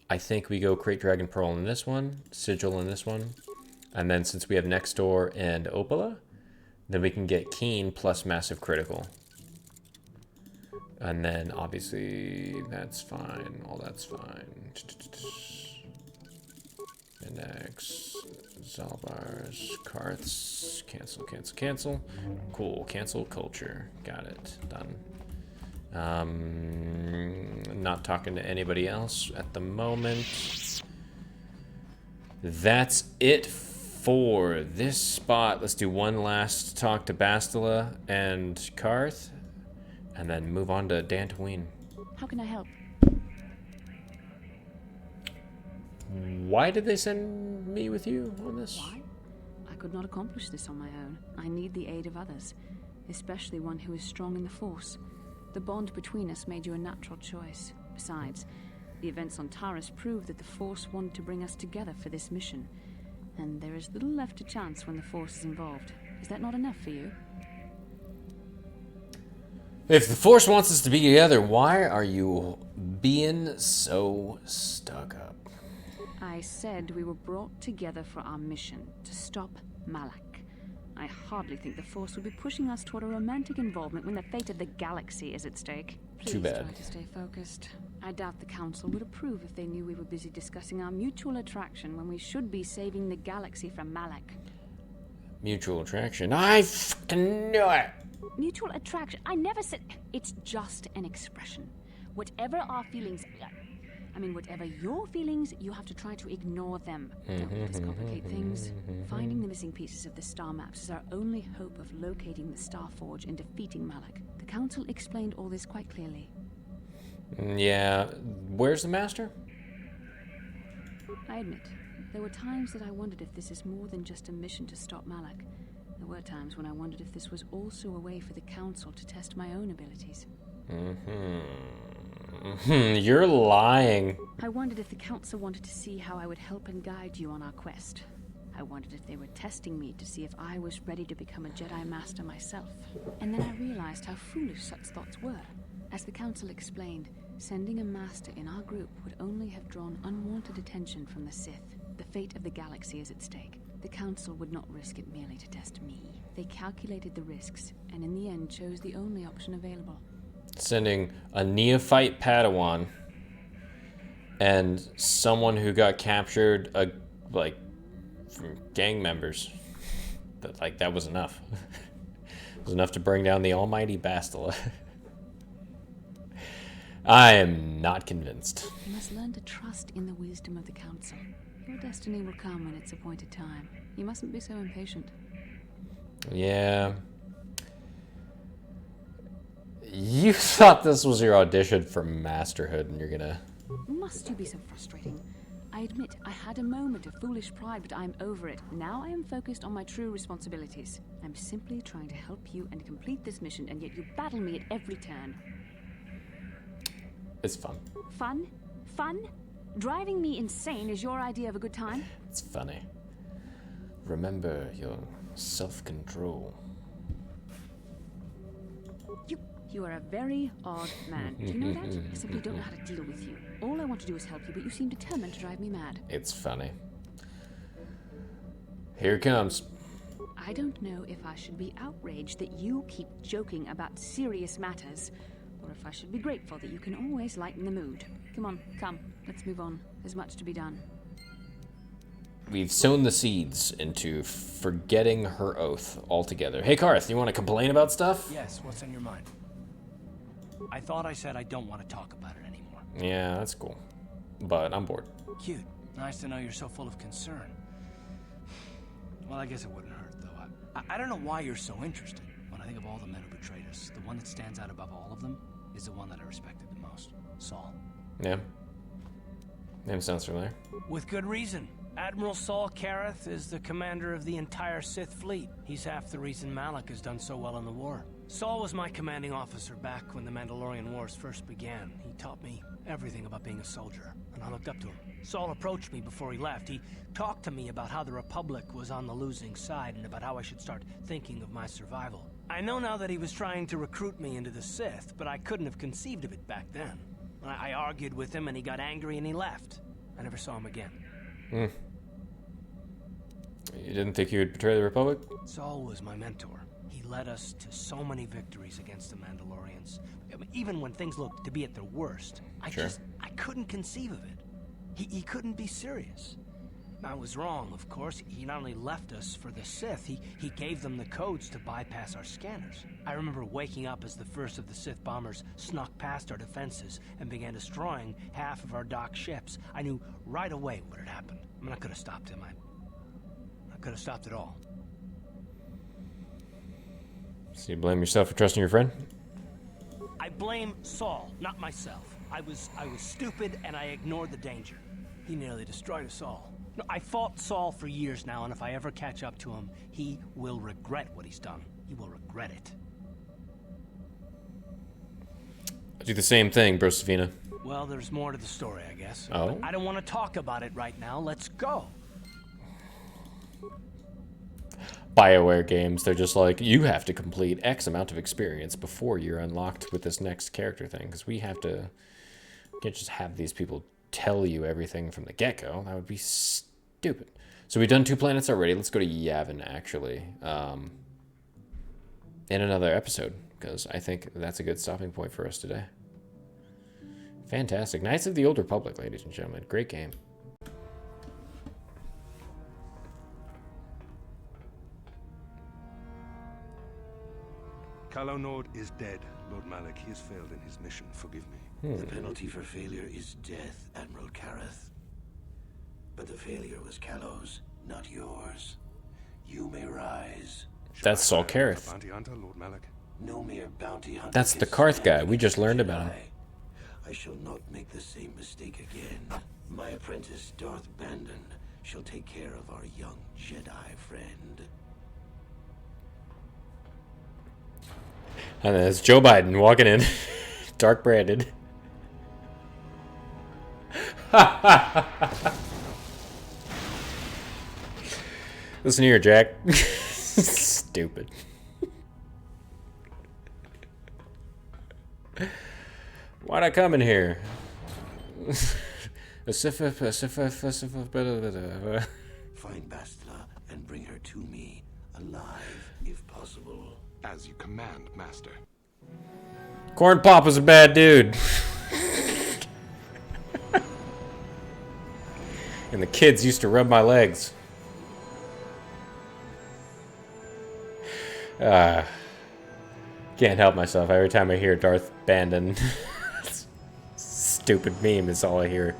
I think we go Great Dragon Pearl in this one, Sigil in this one, and then since we have Next Door and Opala, then we can get Keen plus massive critical. And then obviously that's fine, all that's fine. Index, Zalbars, Karths, cancel. Cool, cancel culture, got it, done. Not talking to anybody else at the moment. That's it for this spot. Let's do one last talk to Bastila and Karth, and then move on to Tatooine. How can I help? Why did they send me with you on this? Why? I could not accomplish this on my own. I need the aid of others, especially one who is strong in the Force. The bond between us made you a natural choice. Besides, the events on Taris prove that the Force wanted to bring us together for this mission. And there is little left to chance when the Force is involved. Is that not enough for you? If the Force wants us to be together, why are you being so stuck up? I said we were brought together for our mission, to stop Malak. I hardly think the Force would be pushing us toward a romantic involvement when the fate of the galaxy is at stake. Please Too bad. Try to stay focused. I doubt the Council would approve if they knew we were busy discussing our mutual attraction when we should be saving the galaxy from Malak. Mutual attraction. I fucking knew it! Mutual attraction. I never said... It's just an expression. Whatever our feelings... I mean, whatever your feelings, you have to try to ignore them. Don't let this complicate things. Finding the missing pieces of the star maps is our only hope of locating the Star Forge and defeating Malak. The Council explained all this quite clearly. Yeah. Where's the Master? I admit, there were times that I wondered if this is more than just a mission to stop Malak. There were times when I wondered if this was also a way for the Council to test my own abilities. You're lying. I wondered if the Council wanted to see how I would help and guide you on our quest. I wondered if they were testing me to see if I was ready to become a Jedi Master myself. And then I realized how foolish such thoughts were. As the Council explained, sending a Master in our group would only have drawn unwanted attention from the Sith. The fate of the galaxy is at stake. The Council would not risk it merely to test me. They calculated the risks, and in the end chose the only option available. Sending a neophyte Padawan and someone who got captured, from gang members. That was enough. It was enough to bring down the almighty Bastila. I am not convinced. You must learn to trust in the wisdom of the Council. Your destiny will come when its appointed time. You mustn't be so impatient. Yeah. You thought this was your audition for Masterhood, and you're gonna... Must you be so frustrating? I admit, I had a moment of foolish pride, but I'm over it. Now I am focused on my true responsibilities. I'm simply trying to help you and complete this mission, and yet you battle me at every turn. It's fun. Fun? Fun? Driving me insane is your idea of a good time? It's funny. Remember your self-control. You are a very odd man. Do you know that? I simply don't know how to deal with you. All I want to do is help you, but you seem determined to drive me mad. It's funny. Here it comes. I don't know if I should be outraged that you keep joking about serious matters, or if I should be grateful that you can always lighten the mood. Come on, come. Let's move on. There's much to be done. We've sown the seeds into forgetting her oath altogether. Hey, Karth, you want to complain about stuff? Yes, what's on your mind? I thought I said I don't want to talk about it anymore. Yeah, that's cool. But I'm bored. Cute. Nice to know you're so full of concern. Well, I guess it wouldn't hurt, though. I don't know why you're so interested. When I think of all the men who betrayed us, the one that stands out above all of them is the one that I respected the most. Saul. Yeah. Name sounds familiar. With good reason. Admiral Saul Kareth is the commander of the entire Sith fleet. He's half the reason Malak has done so well in the war. Saul was my commanding officer back when the Mandalorian Wars first began. He taught me everything about being a soldier, and I looked up to him. Saul approached me before he left. He talked to me about how the Republic was on the losing side and about how I should start thinking of my survival. I know now that he was trying to recruit me into the Sith, but I couldn't have conceived of it back then. I argued with him and he got angry and he left. I never saw him again. You didn't think you would betray the Republic? Saul was my mentor. He led us to so many victories against the Mandalorians. I mean, even when things looked to be at their worst, I couldn't conceive of it. He couldn't be serious. I was wrong, of course. He not only left us for the Sith, he gave them the codes to bypass our scanners. I remember waking up as the first of the Sith bombers snuck past our defenses and began destroying half of our docked ships. I knew right away what had happened. I mean, I could have stopped him. I could have stopped it all. So you blame yourself for trusting your friend? I blame Saul, not myself. I was stupid and I ignored the danger. He nearly destroyed us all. No, I fought Saul for years now, and if I ever catch up to him, he will regret what he's done. He will regret it. I do the same thing, Bro Savina. Well, there's more to the story, I guess. Oh? But I don't want to talk about it right now. Let's go. BioWare games, they're just like, you have to complete X amount of experience before you're unlocked with this next character thing, because we have to... You can't just have these people tell you everything from the get-go. That would be stupid. So we've done 2 planets already. Let's go to Yavin, actually, in another episode, because I think that's a good stopping point for us today. Fantastic. Knights of the Old Republic, ladies and gentlemen. Great game. Calo Nord is dead, Lord Malik. He has failed in his mission. Forgive me. The penalty for failure is death, Admiral Kareth. But the failure was Calo's, not yours. You may rise. That's Saul Kareth. Bounty hunter, Lord Malik. No mere bounty hunter. That's the can Karth stand guy. We just against learned the about him. Jedi. I shall not make the same mistake again. My apprentice, Darth Bandon, shall take care of our young Jedi friend. And there's Joe Biden walking in, dark branded. Listen here, Jack. Stupid. Why'd I come in here? Find Bastila and bring her to me, alive, if possible. As you command, Master. Corn Pop was a bad dude. And the kids used to rub my legs. Can't help myself. Every time I hear Darth Bandon, stupid meme is all I hear.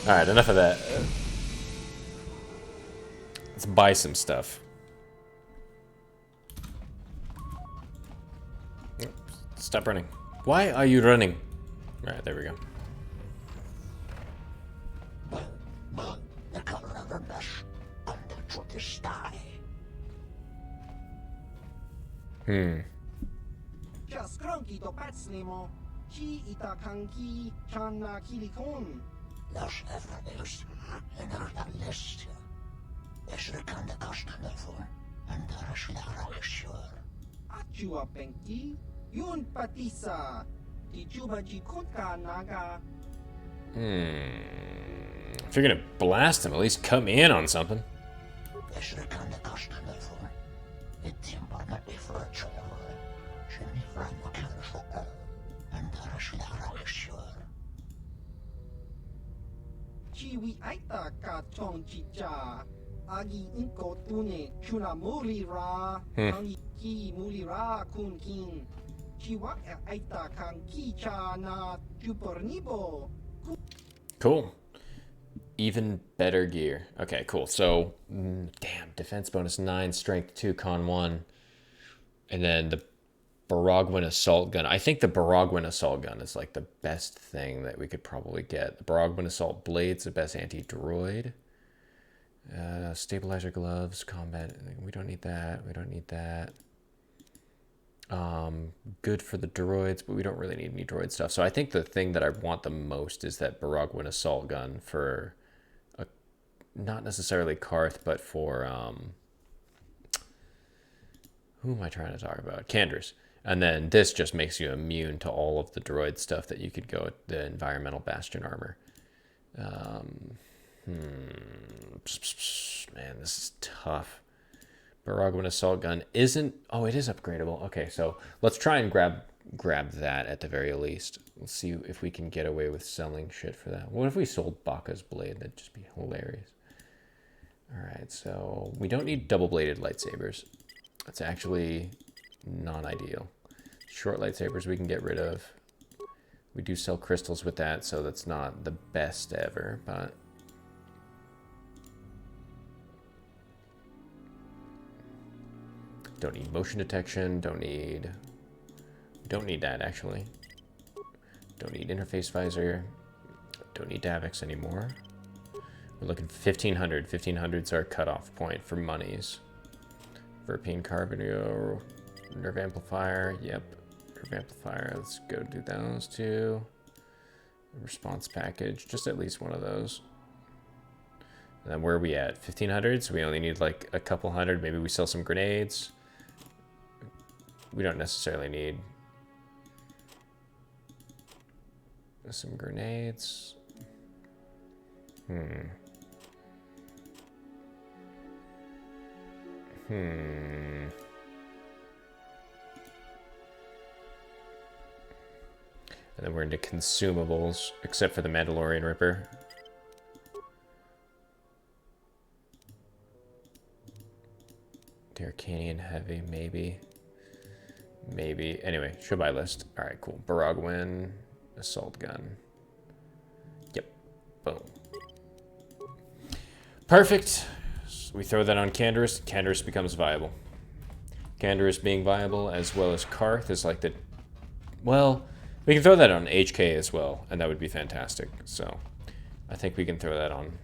Alright, enough of that. Let's buy some stuff. Stop running. Why are you running? Alright, there we go. The color of her mesh under the sky. Los efforts en haar list. Is er kan de kosten ervoor. En daar is de regisseur. Achua Penki, Yun Patisa, di Jubaji Kutka Naga. If you're gonna blast him, at least come in on something. Is er kan de kosten ervoor. Het tempo met die virtual. Ze niet van elkaar voor. En daar is de regisseur. Chiwi Aita Ka Chong Chicha. Agi Inko Tune Chuna Mulira. Hangi Ki Mulira Kun King. Chiwa Aita Kan Kicha Na Jupornibo. Cool. Even better gear. Okay, cool. So, damn, defense bonus 9, strength 2, con 1. And then the Baragwin assault gun. I think the Baragwin assault gun is like the best thing that we could probably get. The Baragwin assault blade's the best anti-droid. Stabilizer gloves, combat. We don't need that. We don't need that. Good for the droids, but we don't really need any droid stuff. So I think the thing that I want the most is that Baragwin assault gun for a, not necessarily Karth, but for who am I trying to talk about? Kandris. And then this just makes you immune to all of the droid stuff that you could go with the environmental bastion armor. Man, this is tough. Baragwin assault gun isn't... Oh, it is upgradable. Okay, so let's try and grab that at the very least. Let's see if we can get away with selling shit for that. What if we sold Baka's blade? That'd just be hilarious. Alright, so we don't need double-bladed lightsabers. That's actually non-ideal. Short lightsabers we can get rid of. We do sell crystals with that, so that's not the best ever, but... Don't need motion detection, don't need that actually. Don't need interface visor. Don't need Davix anymore. We're looking 1500. 1500's our cutoff point for monies. Verpine Carbonio, nerve amplifier, yep. Nerve amplifier, let's go do those two. Response package, just at least one of those. And then where are we at? 1500, so we only need like a couple hundred. Maybe we sell some grenades. We don't necessarily need some grenades. And then we're into consumables, except for the Mandalorian Ripper. The Arcanian Heavy, maybe. Maybe. Anyway, should buy list. Alright, cool. Baragwin, assault gun. Yep. Boom. Perfect. So we throw that on Canderous. Canderous becomes viable. Canderous being viable, as well as Karth, is like the... Well, we can throw that on HK as well, and that would be fantastic. So, I think we can throw that on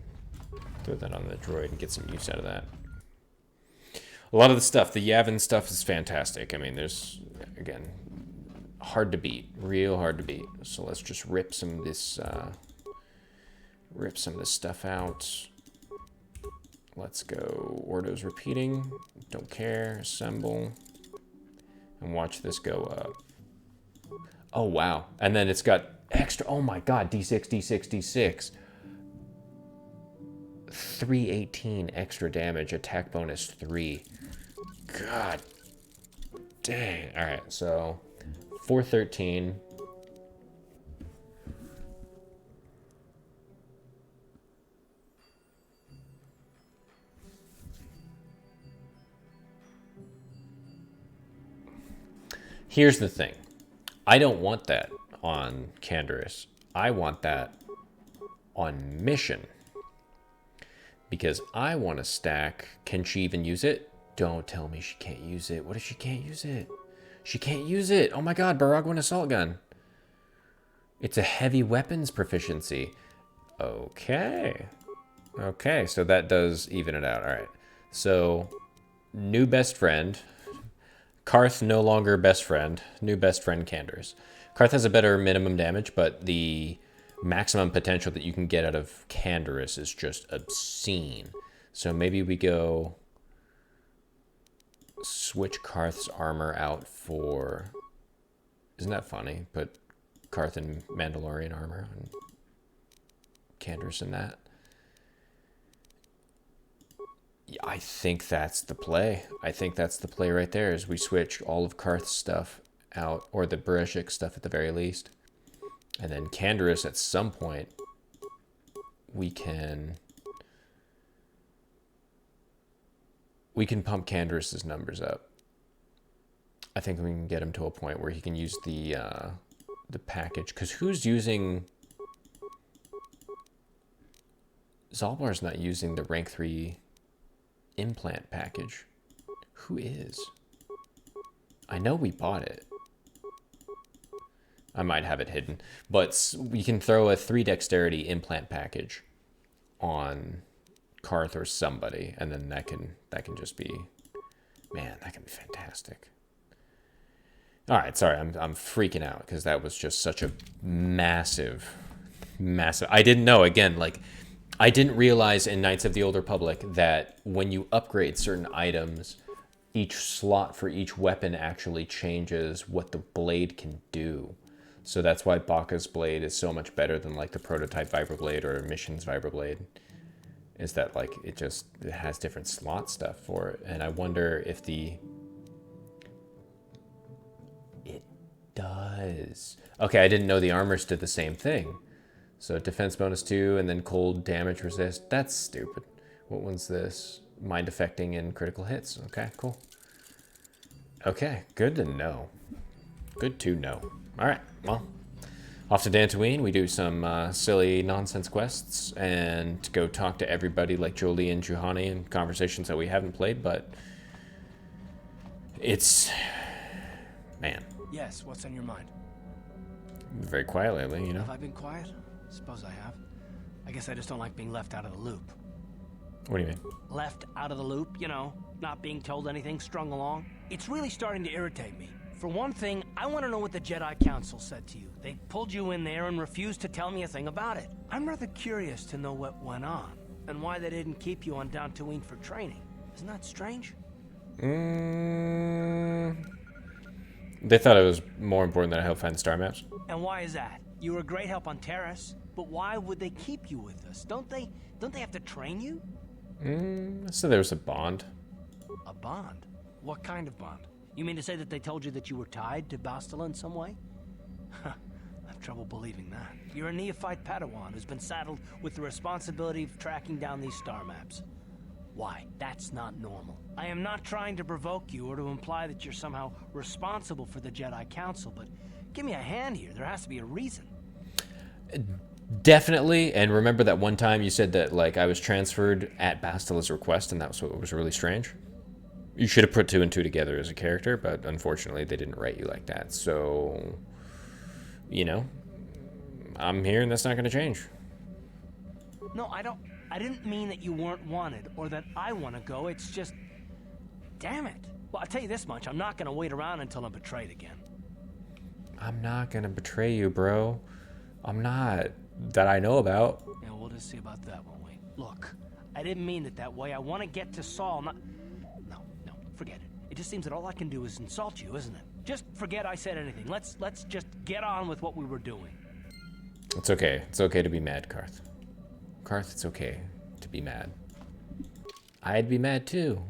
the droid and get some use out of that. A lot of the stuff, the Yavin stuff is fantastic. I mean, there's, again, hard to beat. Real hard to beat. So let's just rip some of this stuff out. Let's go. Ordo's repeating. Don't care. Assemble. And watch this go up. Oh, wow. And then it's got extra. Oh, my God. D6, D6, D6. 318 extra damage. Attack bonus 3. God. Dang. All right. So 413. Here's the thing. I don't want that on Canderous. I want that on Mission. Because I want to stack... Can she even use it? Don't tell me she can't use it. What if she can't use it? She can't use it. Oh my god, Baragwin assault gun. It's a heavy weapons proficiency. Okay. Okay, so that does even it out. All right. So, new best friend. Karth no longer best friend. New best friend Canderous. Karth has a better minimum damage, but the maximum potential that you can get out of Canderous is just obscene. So maybe we go switch Karth's armor out for... Isn't that funny? Put Karth in Mandalorian armor and Canderous in that. Yeah, I think that's the play. I think that's the play right there, is we switch all of Karth's stuff out, or the Bereshik stuff at the very least. And then Canderous, at some point, we can pump Canderous's numbers up. I think we can get him to a point where he can use the package. Because who's using... Zalbar's not using the rank 3 implant package. Who is? I know we bought it. I might have it hidden. But we can throw a 3 dexterity implant package on Karth or somebody, and then that can just be... Man, that can be fantastic. Alright, sorry, I'm freaking out, because that was just such a massive... I didn't know, again, like... I didn't realize in Knights of the Old Republic that when you upgrade certain items, each slot for each weapon actually changes what the blade can do. So that's why Baka's blade is so much better than like the prototype Vibroblade or Mission's Vibroblade. Is that like it has different slot stuff for it. And I wonder if it does. Okay, I didn't know the armors did the same thing. So defense bonus 2 and then cold damage resist. That's stupid. What one's this? Mind affecting and critical hits. Okay, cool. Okay, good to know. Good to know. Alright, well. Off to Tatooine, we do some silly nonsense quests and go talk to everybody like Jolie and Juhani in conversations that we haven't played, but it's... Man. Yes, what's on your mind? Very quiet lately, you know? Have I been quiet? Suppose I have. I guess I just don't like being left out of the loop. What do you mean? Left out of the loop, you know, not being told anything, strung along. It's really starting to irritate me. For one thing, I want to know what the Jedi Council said to you. They pulled you in there and refused to tell me a thing about it. I'm rather curious to know what went on, and why they didn't keep you on Tatooine for training. Isn't that strange? They thought it was more important that I help find the star maps. And why is that? You were a great help on Terrace, but why would they keep you with us? Don't they have to train you? So there was a bond. A bond? What kind of bond? You mean to say that they told you that you were tied to Bastila in some way? I have trouble believing that. You're a neophyte Padawan who's been saddled with the responsibility of tracking down these star maps. Why? That's not normal. I am not trying to provoke you or to imply that you're somehow responsible for the Jedi Council, but give me a hand here. There has to be a reason. Definitely. And remember that one time you said that, like, I was transferred at Bastila's request, and that was what was really strange? You should have put 2 and 2 together as a character, but unfortunately they didn't write you like that. So, you know, I'm here and that's not going to change. No, I didn't mean that you weren't wanted or that I want to go. It's just, damn it. Well, I'll tell you this much. I'm not going to wait around until I'm betrayed again. I'm not going to betray you, bro. I'm not. That I know about. Yeah, we'll just see about that, won't we? Look, I didn't mean it that way. I want to get to Saul, not... No, forget it. It just seems that all I can do is insult you, isn't it? Just forget I said anything. Let's just get on with what we were doing. It's okay. It's okay to be mad, Karth. Karth, it's okay to be mad. I'd be mad too.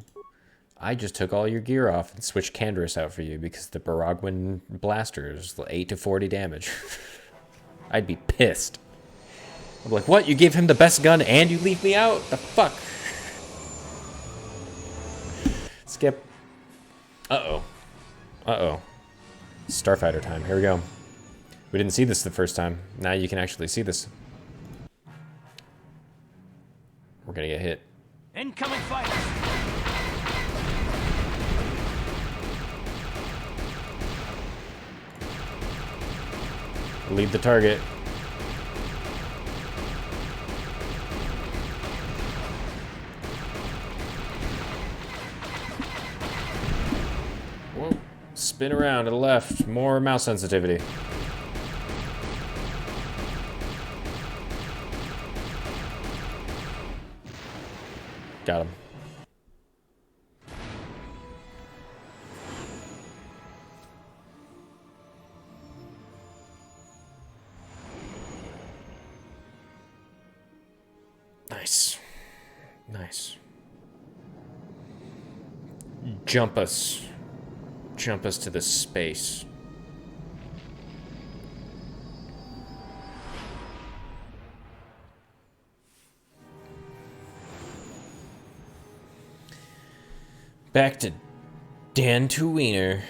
I just took all your gear off and switched Canderous out for you because the Baragwin blaster is 8 to 40 damage. I'd be pissed. I'm like, what? You gave him the best gun and you leave me out? The fuck? Skip. Uh-oh. Uh-oh. Starfighter time. Here we go. We didn't see this the first time. Now you can actually see this. We're gonna get hit. Incoming fighters! Lead the target. Whoa. Spin around to the left. More mouse sensitivity. Got him. Nice. Nice. Jump us. Jump us to the space. Back to Tatooine.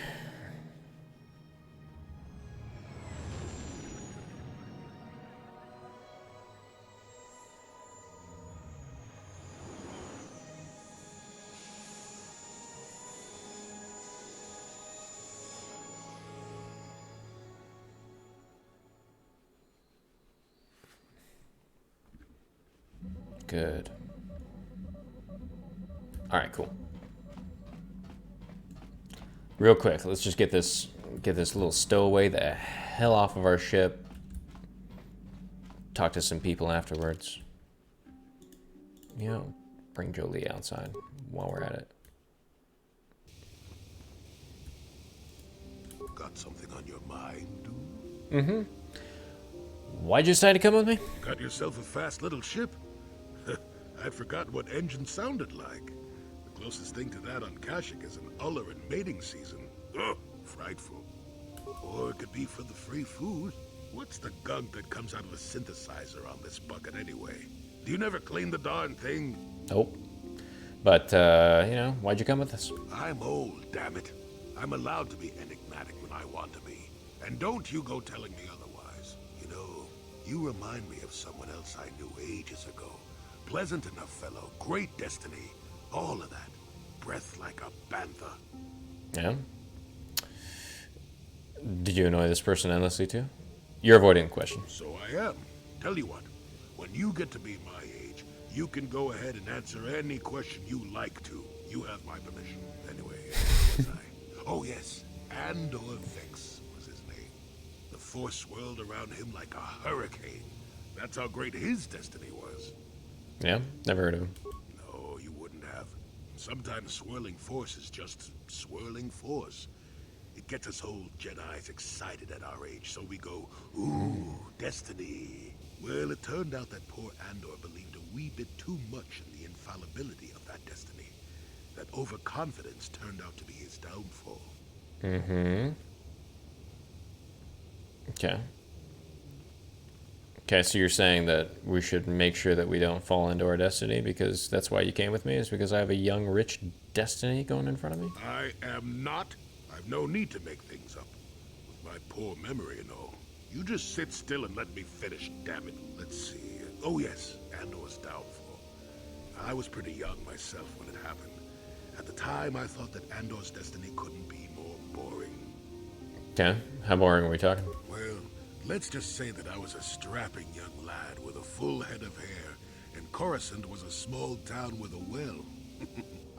Good. All right, cool. Real quick, let's just get this little stowaway the hell off of our ship. Talk to some people afterwards. You know, bring Jolie outside while we're at it. Got something on your mind, dude? Mm-hmm. Why'd you decide to come with me? Got yourself a fast little ship? I'd forgotten what engine sounded like. The closest thing to that on Kashyyyk is an Uller in mating season. Ugh, frightful. Or it could be for the free food. What's the gunk that comes out of a synthesizer on this bucket anyway? Do you never clean the darn thing? Nope. But, you know, why'd you come with us? I'm old, damn it. I'm allowed to be enigmatic when I want to be. And don't you go telling me otherwise. You know, you remind me of someone else I knew ages ago. Pleasant enough fellow, great destiny, all of that. Breath like a bantha. Yeah? Did you annoy this person endlessly too? You're avoiding the question. So I am. Tell you what, when you get to be my age, you can go ahead and answer any question you like to. You have my permission. Anyway, where was I? Oh yes, Andor Vex was his name. The Force swirled around him like a hurricane. That's how great his destiny was. Yeah? Never heard of him. No, you wouldn't have. Sometimes swirling force is just swirling force. It gets us old Jedis excited at our age, so we go, ooh, destiny. Well, it turned out that poor Andor believed a wee bit too much in the infallibility of that destiny. That overconfidence turned out to be his downfall. Mm-hmm. Okay. Okay, so you're saying that we should make sure that we don't fall into our destiny because that's why you came with me, is because I have a young, rich destiny going in front of me? I am not. I've no need to make things up. With my poor memory and all. You just sit still and let me finish, damn it. Let's see. Oh yes, Andor's downfall. I was pretty young myself when it happened. At the time, I thought that Andor's destiny couldn't be more boring. Okay, how boring are we talking? Well, let's just say that I was a strapping young lad with a full head of hair, and Coruscant was a small town with a well.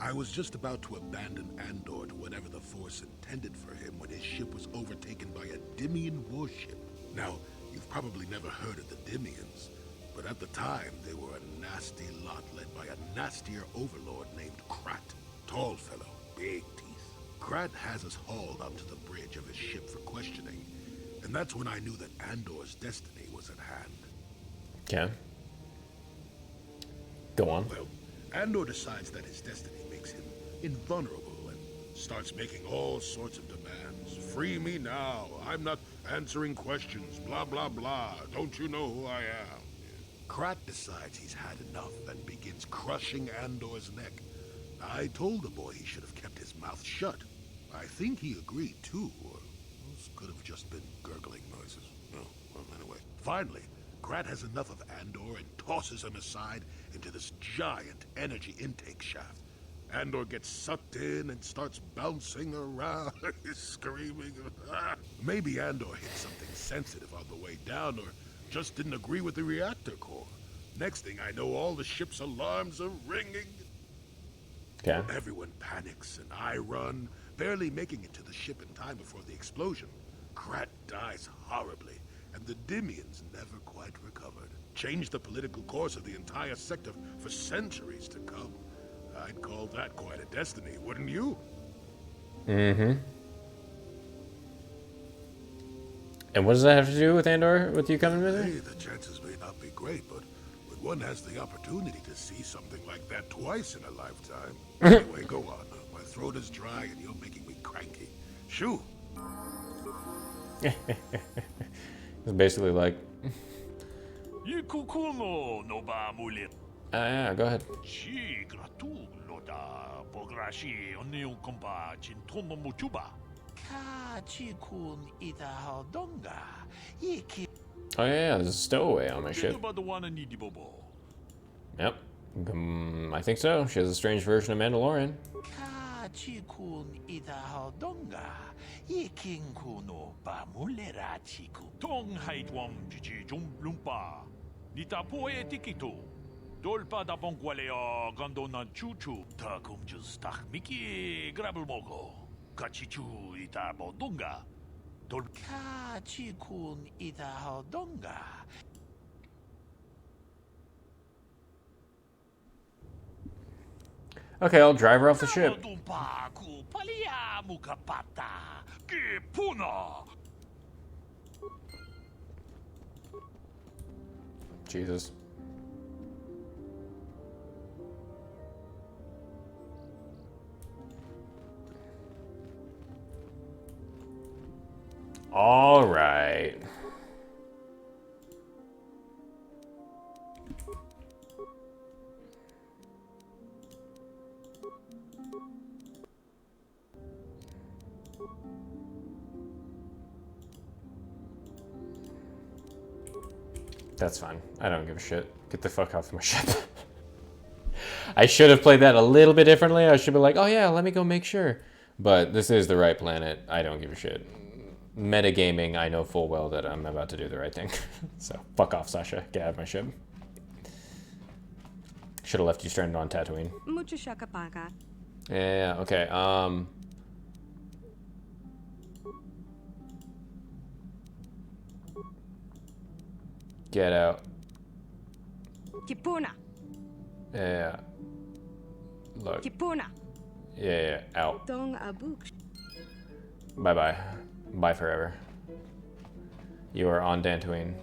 I was just about to abandon Andor to whatever the Force intended for him when his ship was overtaken by a Dimian warship. Now, you've probably never heard of the Dimians, but at the time they were a nasty lot led by a nastier overlord named Krat. Tall fellow, big teeth. Krat has us hauled up to the bridge of his ship for questioning, and that's when I knew that Andor's destiny was at hand. Okay. Go on. Well, Andor decides that his destiny makes him invulnerable and starts making all sorts of demands. Free me now. I'm not answering questions. Blah, blah, blah. Don't you know who I am? Krat decides he's had enough and begins crushing Andor's neck. I told the boy he should have kept his mouth shut. I think he agreed too, or those could have just been gurgling noises. Oh, well, anyway. Finally, Krat has enough of Andor and tosses him aside into this giant energy intake shaft. Andor gets sucked in and starts bouncing around, screaming. Maybe Andor hit something sensitive on the way down, or just didn't agree with the reactor core. Next thing I know, all the ship's alarms are ringing. Okay. Everyone panics, and I run, barely making it to the ship in time before the explosion. Krat dies horribly, and the Dimians never quite recovered. Changed the political course of the entire sector for centuries to come. I'd call that quite a destiny, wouldn't you? Mm-hmm. And what does that have to do with Andor, with you coming with me? Hey, the chances may not be great, but when one has the opportunity to see something like that twice in a lifetime. Anyway, go on. My throat is dry and you're making me cranky. Shoo! It's basically like... yeah, go ahead. Oh yeah, there's a stowaway on my ship. Yep. I think so. She has a strange version of Mandalorian. Dolpa da bonqualeo gondona chuchu ta kum just miki grabel moko kachichu ita bodunga dolka chikun ita hodonga. Okay, I'll drive her off the ship. Jesus. All right. That's fine. I don't give a shit. Get the fuck off my ship. I should have played that a little bit differently. I should be like, oh yeah, let me go make sure. But this is the right planet. I don't give a shit. Metagaming, I know full well that I'm about to do the right thing. So, fuck off, Sasha. Get out of my ship. Should have left you stranded on Tatooine. Mucho shakapaga. Yeah, okay, get out. Kipuna. Yeah. Look. Kipuna. Yeah, out. Dong abuk. Bye-bye. Bye forever. You are on Tatooine.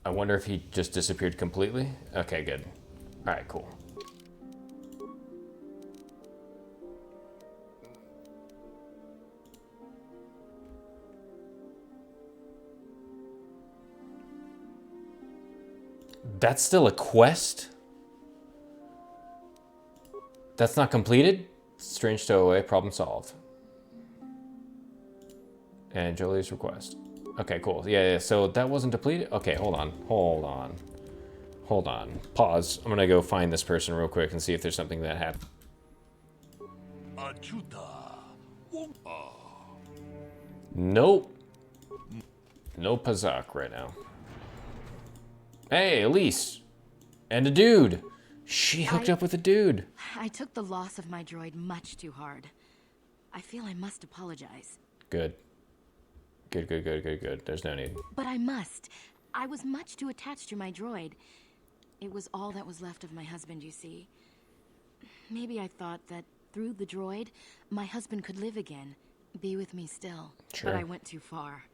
I wonder if he just disappeared completely. Okay, good. Alright, cool. That's still a quest? That's not completed? Strange stowaway, problem solved. And Jolie's request. Okay, cool. Yeah, so that wasn't depleted? Okay, hold on. Pause. I'm gonna go find this person real quick and see if there's something that happened. Nope. No Pazak right now. Hey, Elise. And a dude. She hooked up with a dude. I took the loss of my droid much too hard. I feel I must apologize. Good. Good. There's no need. But I must. I was much too attached to my droid. It was all that was left of my husband, you see. Maybe I thought that through the droid, my husband could live again, be with me still. Sure. But I went too far.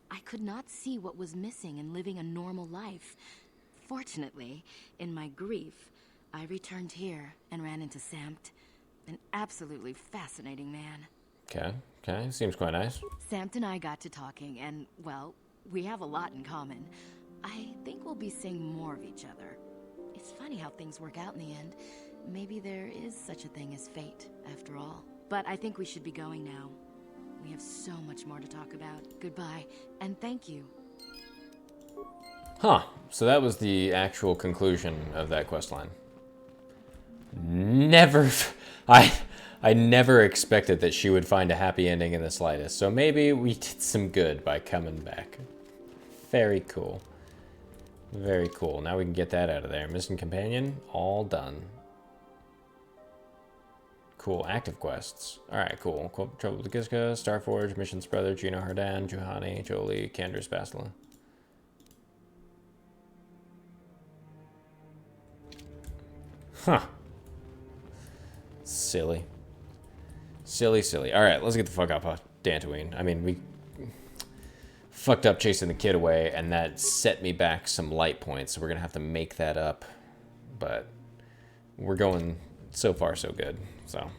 I could not see what was missing in living a normal life. Fortunately, in my grief, I returned here and ran into Samt, an absolutely fascinating man. Okay, seems quite nice. Samt and I got to talking, and, well, we have a lot in common. I think we'll be seeing more of each other. It's funny how things work out in the end. Maybe there is such a thing as fate, after all. But I think we should be going now. We have so much more to talk about. Goodbye, and thank you. Huh, so that was the actual conclusion of that questline. I never expected that she would find a happy ending in the slightest. So maybe we did some good by coming back. Very cool. Very cool. Now we can get that out of there. Missing companion, all done. Cool, active quests. Alright, cool. Trouble with Giska, Starforge, Mission's brother, Gino Hardan, Juhani, Jolie, Cander's Bastila. Huh. Silly. Silly. Alright, let's get the fuck up of Tatooine. I mean, we fucked up chasing the kid away, and that set me back some light points, so we're gonna have to make that up. But we're going so far so good. So